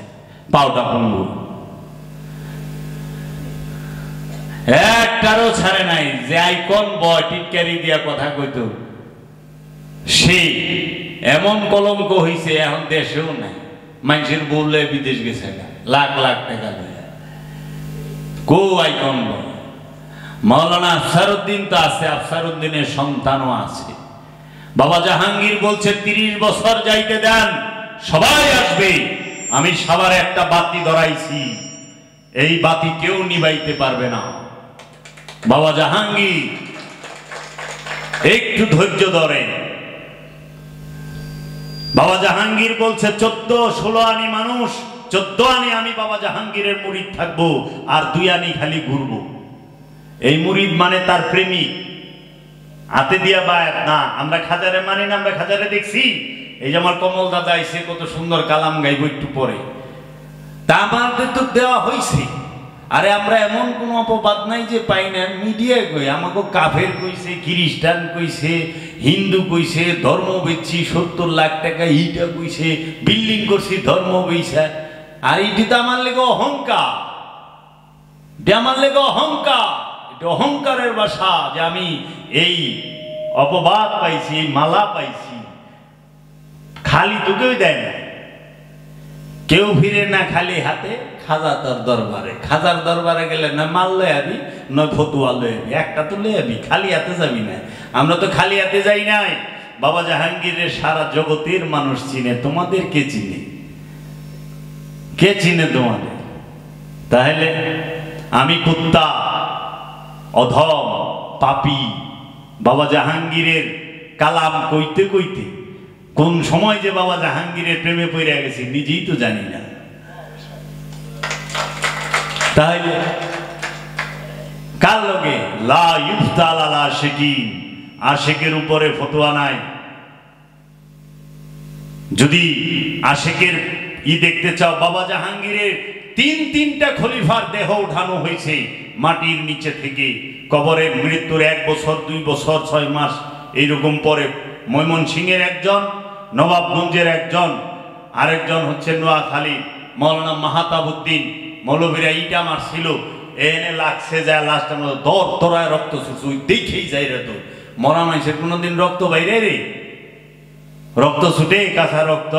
পাওটা পঙ্গু, একটারও ছাড়ে নাই। যে আইকন বয় টিটকারি দিয়া কথা কইতো, সে এমন কলঙ্ক হইছে, এখন দেশেও নাই। মানুষের বললে বিদেশ গেছে লাখ লাখ টাকা লইয়া, কো আইকন বয়। মাওলানা আফসারউদ্দিন তো আছে, আফসারউদ্দিনের সন্তানও আছে। বাবা জাহাঙ্গীর বলছে 30 বছর যাইতে দেন, সবাই আসবে। আমি সবার একটা বাতি ধরাইছি, এই বাতি কেউ নিবাইতে পারবে না। বাবা জাহাঙ্গীর একটু ধৈর্য ধরে। বাবা জাহাঙ্গীর বলছে 14-16 আনি মানুষ, 14 আনি আমি বাবা জাহাঙ্গীরের মুরিদ থাকবো, আর 2 আনি খালি ঘুরবো। এই মুরিদ মানে তার প্রেমিক, হাতে দিয়া বায়াত না। আমরা খাজারে মানি না, আমরা খাজারে দেখছি। এই যে আমার কমল দাদা আইসে, কত সুন্দর কালাম গাইব একটু পরে, তা আমাদের তো দেওয়া হয়েছে। আরে আমরা এমন কোনো অপবাদ নাই যে পাই না, মিডিয়ায় কই আমাকে কাফের কইছে, খ্রিস্টান কইছে, হিন্দু কইছে, ধর্ম বেচছি 70 লাখ টাকা, ইটা কইছে, বিল্ডিং করছি ধর্ম বেচা। আর এটি তো আমার লেগে অহংকার, এটা আমার লেগে অহংকার, এটা অহংকারের ভাষা যে আমি এই অপবাদ পাইছি, এই মালা পাইছি। খালি তো কেউ দেয় না, কেউ ফিরে না খালি হাতে। খাজা তার দরবারে, খাজার দরবারে গেলে না মাল লয়ে আবি, নয় ফতুয়া লয়ে আবি, একটা তো লয়ে আবি, খালি হাতে যাবি না। আমরা তো খালি হাতে যাই নাই। বাবা জাহাঙ্গীরের সারা জগতের মানুষ চিনে, তোমাদের কে চিনে? কে চিনে তোমাদের? তাহলে আমি কুত্তা, অধম, পাপী, বাবা জাহাঙ্গীরের কালাম কইতে কইতে কোন সময় যে বাবা জাহাঙ্গীরের প্রেমে পড়ে গেছি নিজেই তো জানি না। তাহলে কার লগে লা ইফতাল আলা আশিকিন, আশিকের উপরে ফতোয়া নাই। যদি আশিকের দেখতে চাও, বাবা জাহাঙ্গীরের 3টা খলিফার দেহ উঠানো হয়েছে মাটির নিচে থেকে, কবরে মৃত্যুর 1 বছর 2 বছর 6 মাস এইরকম পরে। ময়মনসিংহের একজন, নবাবগঞ্জের একজন, আরেকজন হচ্ছে নোয়াখালী মৌলানা মাহাতাবুদ্দিন। মৌলভীরা ইটা মারছিল, এনে লাগছে যায় লাস্টের মতো দর তরায় রক্ত ছুটছে, ওই দেখেই যাই রে। তো মরা মানুষের কোনোদিন রক্ত বাইরে রে, রক্ত ছুটে, কাঁচা রক্ত।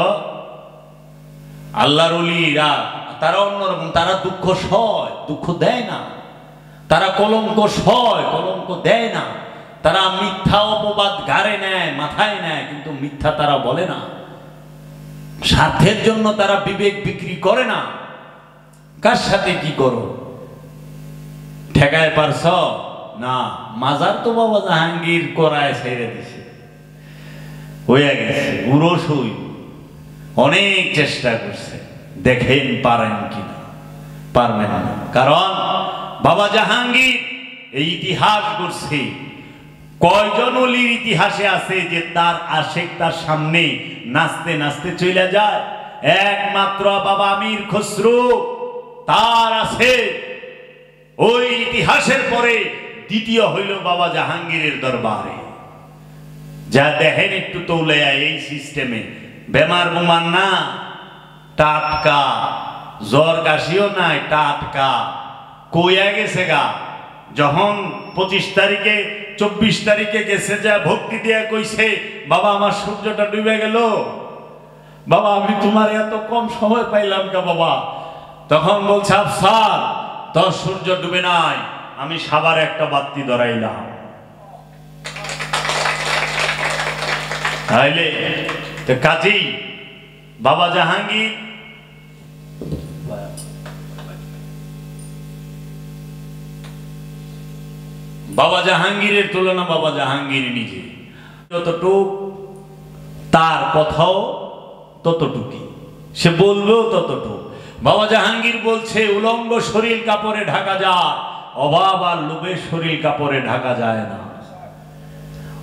আল্লাহর ওলিরা তারা অন্যরকম, তারা দুঃখ সয়, দুঃখ দেয় না। তারা কলঙ্ক সয়, কলঙ্ক দেয় না। তারা মিথ্যা অপবাদ গাড়ে নেয়, মাথায় নেয়, কিন্তু মিথ্যা তারা বলে না। স্বার্থের জন্য তারা বিবেক বিক্রি করে না। কার সাথে কি করো, ঠেকায় পারছ না? মাজার তো বাবা জাহাঙ্গীর করায় ছেড়ে দিছে, হয়ে গেছে উরসই। অনেক চেষ্টা করছে, দেখেন পারেন কিনা, পারবেন না। কারণ বাবা জাহাঙ্গীর এই ইতিহাস করছে। কয়জন ওলির ইতিহাসে আছে যে তার আশেক তার সামনে নাচতে নাচতে চলে যায়? একমাত্র বাবা আমির খসরু তার আছে। ওই ইতিহাসের পরে দ্বিতীয় হইল বাবা জাহাঙ্গীরের দরবারে। যা দেখেন একটু তৌলে এই সিস্টেমে, বেমার বুমার না, টাটকা, জ্বর কাশিও নাই, টাটকা। কইয়া গেছে গা, যখন 25 তারিখে 24 তারিখে গেছে, যা ভক্তি দিয়া কইছে, বাবা আমার সূর্যটা ডুবে গেল, বাবা আমি তোমার এত কম সময় পাইলাম কা বাবা। তখন বলছে আফসার, তোর সূর্য ডুবে নাই, আমি সাবার একটা বাতি ধরাইলাম। তাইলে তো কাজেই বাবা জাহাঙ্গীর বাবা জাহাঙ্গীরের তুলনা বাবা জাহাঙ্গীর নিজে যতটুক, তার কথাও ততটুকুই, সে বলবেও ততটুক। বাবা জাহাঙ্গীর বলছে উলঙ্গ শরীর কাপড়ে ঢাকা যায়, অভাব আর লোভের শরীর কাপড়ে ঢাকা যায় না।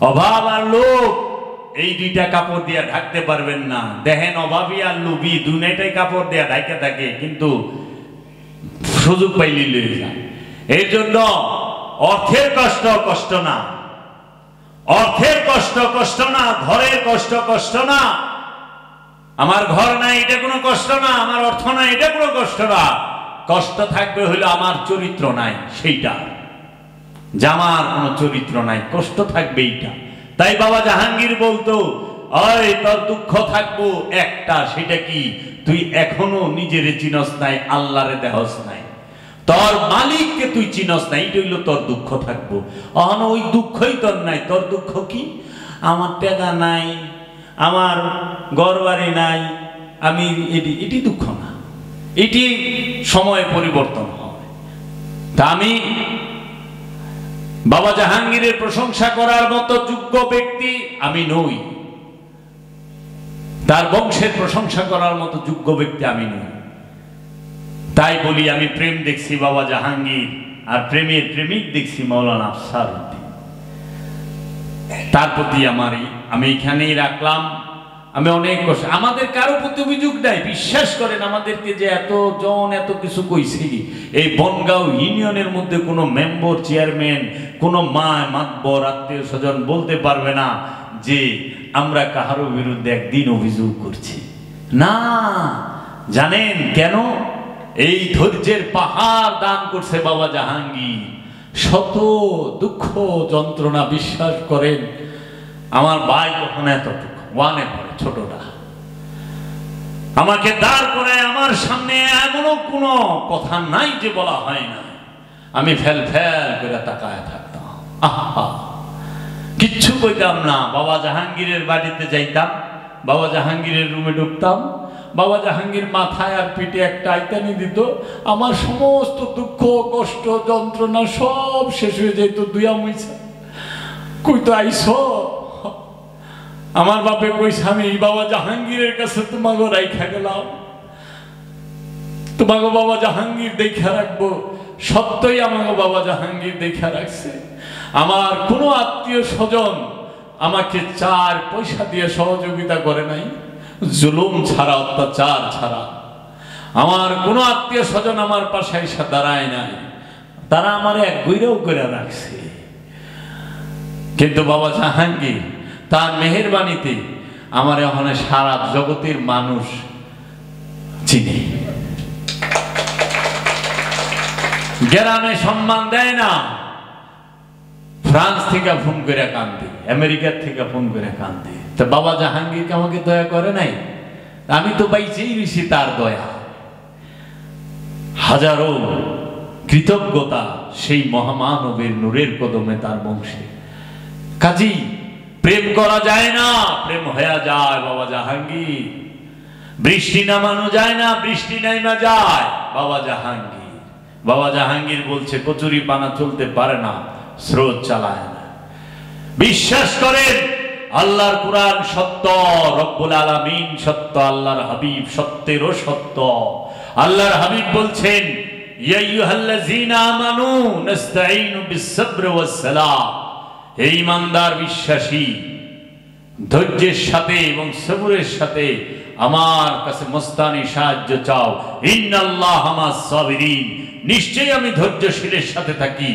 অভাব আর লোভ এই দুইটা কাপড় দিয়া ঢাকতে পারবেন না। দেখেন অভাবী আর লুবি দুইটাই কাপড় দিয়া ঢাকে থাকে, কিন্তু সুযোগ পাইলে লয়ে যায়। এই জন্য অর্থের কষ্ট কষ্ট না, অর্থের কষ্ট কষ্ট না, ঘরের কষ্ট কষ্ট না। আমার ঘর নাই এটা কোনো কষ্ট না, আমার অর্থ নাই এটা কোনো কষ্ট না। কষ্ট থাকবে হলো আমার চরিত্র নাই সেইটা, জামার কোনো চরিত্র নাই, কষ্ট থাকবে এইটা। তাই বাবা জাহাঙ্গীর বলতো, ওই তোর দুঃখ থাকবো একটা, সেটা কি তুই এখনো নিজের চিনস নাই, আল্লাহরে দেহস নাই, তোর মালিককে তুই চিনস নাই, এটা হইলো তোর দুঃখ থাকবো। অহন ওই দুঃখই তোর নাই। তোর দুঃখ কি? আমার টাকা নাই, আমার ঘর বাড়ি নাই, আমি এটি দুঃখ না, এটি সময় পরিবর্তন হয়। তা আমি বাবা জাহাঙ্গীরের প্রশংসা করার মতো যোগ্য ব্যক্তি আমি নই, তার বংশের প্রশংসা করার মতো যোগ্য ব্যক্তি আমি নই। তাই বলি আমি প্রেম দেখছি বাবা জাহাঙ্গীর, আর প্রেমের প্রেমিক দেখছি মৌলানা আফসার উদ্দিন। তার প্রতি আমি এখানেই রাখলাম। আমি অনেক কষ্ট, আমাদের কারো প্রতি অভিযোগ নাই। বিশ্বাস করেন আমাদেরকে যে এত কিছু কইছি, এই বনগাঁও ইউনিয়নের মধ্যে কোনো মেম্বার চেয়ারম্যান, কোনো মাতবর আত্মীয় স্বজন বলতে পারবে না যে আমরা কাহারো বিরুদ্ধে একদিন অভিযোগ করছি না। জানেন কেন? এই ধৈর্যের পাহাড় দান করছে বাবা জাহাঙ্গীর। শত দুঃখ যন্ত্রণা, বিশ্বাস করেন আমার ভাই কখন এতটুকু ওয়ানে পড়ে, ছোটটা আমাকে দাঁড় করে আমার সামনে এমনও কোনো কথা নাই যে বলা হয় না। আমি ফেল করে তাকায় থাকতাম, আহা কিচ্ছু কইতাম না। বাবা জাহাঙ্গীরের বাড়িতে যাইতাম, বাবা জাহাঙ্গীরের রুমে ঢুকতাম, বাবা জাহাঙ্গীর মাথায় আর পিঠে একটা আইতানি দিত, আমার সমস্ত দুঃখ কষ্ট যন্ত্রণা সব শেষ হয়ে যেত। দুইয়া মুইছা কইতো আইস, আমার বাপে কইছে আমি বাবা জাহাঙ্গীরের কাছে তোমাকে রাইখা গেলাম, তোমাকে বাবা জাহাঙ্গীর দেখা রাখবো। সত্যই আমাকে বাবা জাহাঙ্গীর দেখা রাখছে। আমার কোনো আত্মীয় স্বজন আমাকে 4 পয়সা দিয়ে সহযোগিতা করে নাই, জুলুম ছাড়া, অত্যাচার ছাড়া। আমার কোনো আত্মীয় স্বজন আমার পাশে এসে দাঁড়ায় নাই, তারা আমার এক গইরেও করে রাখছে। কিন্তু বাবা জাহাঙ্গীর তার মেহেরবানিতে আমার ওখানে সারা জগতের মানুষ চিনে। গ্রামে সম্মান দেয় না, ফ্রান্স থেকে ফোন করে কান্দে, আমেরিকার থেকে ফোন করে কান্দে। তো বাবা জাহাঙ্গীরকে আমাকে দয়া করে নাই? আমি তো পাইছেই বেশি তার দয়া। হাজারো কৃতজ্ঞতা সেই মহামানবের নূরের কদমে, তার বংশে। কাজী প্রেম করা যায় না, প্রেম হয়ে যায় বাবা জাহাঙ্গীর। বৃষ্টি নামানো যায় না, বৃষ্টি নাইমা যায় বাবা জাহাঙ্গীর। বাবা জাহাঙ্গীর বলছে কচুরি পানা চলতে পারে না, স্রোত চালায় না। বিশ্বাস করেন আল্লাহর কুরআন সত্য, রব্বুল আলামিন সত্য, আল্লাহর হাবিব সত্যেরও সত্য। আল্লাহর হাবিব বলছেন ইয়া আইয়ুহাল্লাযীনা আমানু নাস্তাঈনু বিস-সাবর ওয়াস-সালাহ, হে ঈমানদার বিশ্বাসী, ধৈর্যের সাথে এবং সবরের সাথে আমার কাছে মস্তানি সাহায্য চাও। ইন্নাল্লাহা মাস-সাবিরিন, নিশ্চয়ই আমি ধৈর্যশীলের সাথে থাকি।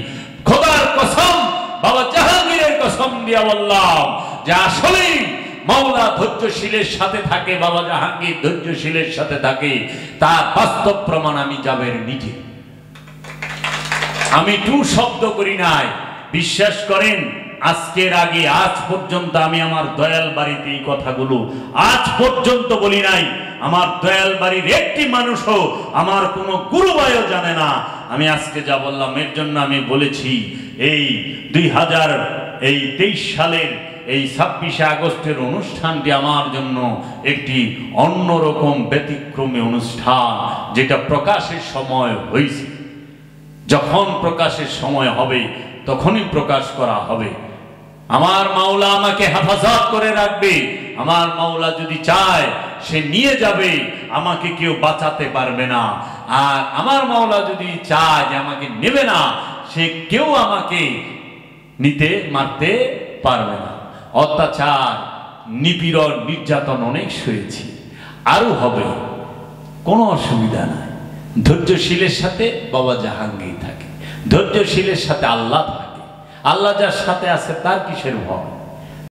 খোদার কসম, বাবা জাহাঙ্গীরের কসম দিয়া বললাম যে আসলেই মাওলা ধৈর্যশীলের সাথে থাকে, বাবা জাহাঙ্গীর ধৈর্যশীলের সাথে থাকে। তার বাস্তব প্রমাণ আমি জাবের নিজে। আমি টু শব্দ করি নাই। বিশ্বাস করেন আজকের আগে আজ পর্যন্ত আমি আমার দয়াল বাড়িতে এই কথাগুলো আজ পর্যন্ত বলি নাই। আমার দয়াল বাড়ির একটি মানুষও আমার কোনো গুরুবায়ও জানে না আমি আজকে যা বললাম। এর জন্য আমি বলেছি এই 2023 সালের এই 26শে আগস্টের অনুষ্ঠানটি আমার জন্য একটি অন্যরকম ব্যতিক্রমী অনুষ্ঠান, যেটা প্রকাশের সময় হয়েছে। যখন প্রকাশের সময় হবে তখনই প্রকাশ করা হবে। আমার মাওলা আমাকে হেফাজত করে রাখবে। আমার মাওলা যদি চায় সে নিয়ে যাবে, আমাকে কেউ বাঁচাতে পারবে না। আর আমার মাওলা যদি চায় যে আমাকে নেবে না, সে কেউ আমাকে নিতে মারতে পারবে না। অত্যাচার নিপীড়ন নির্যাতন অনেক সয়েছি, আরো হবে, কোনো অসুবিধা নাই। ধৈর্যশীলের সাথে বাবা জাহাঙ্গীর থাকে, ধৈর্যশীলের সাথে আল্লাহ থাকে। আল্লাহ যার সাথে আছে তার কিসের ভয়?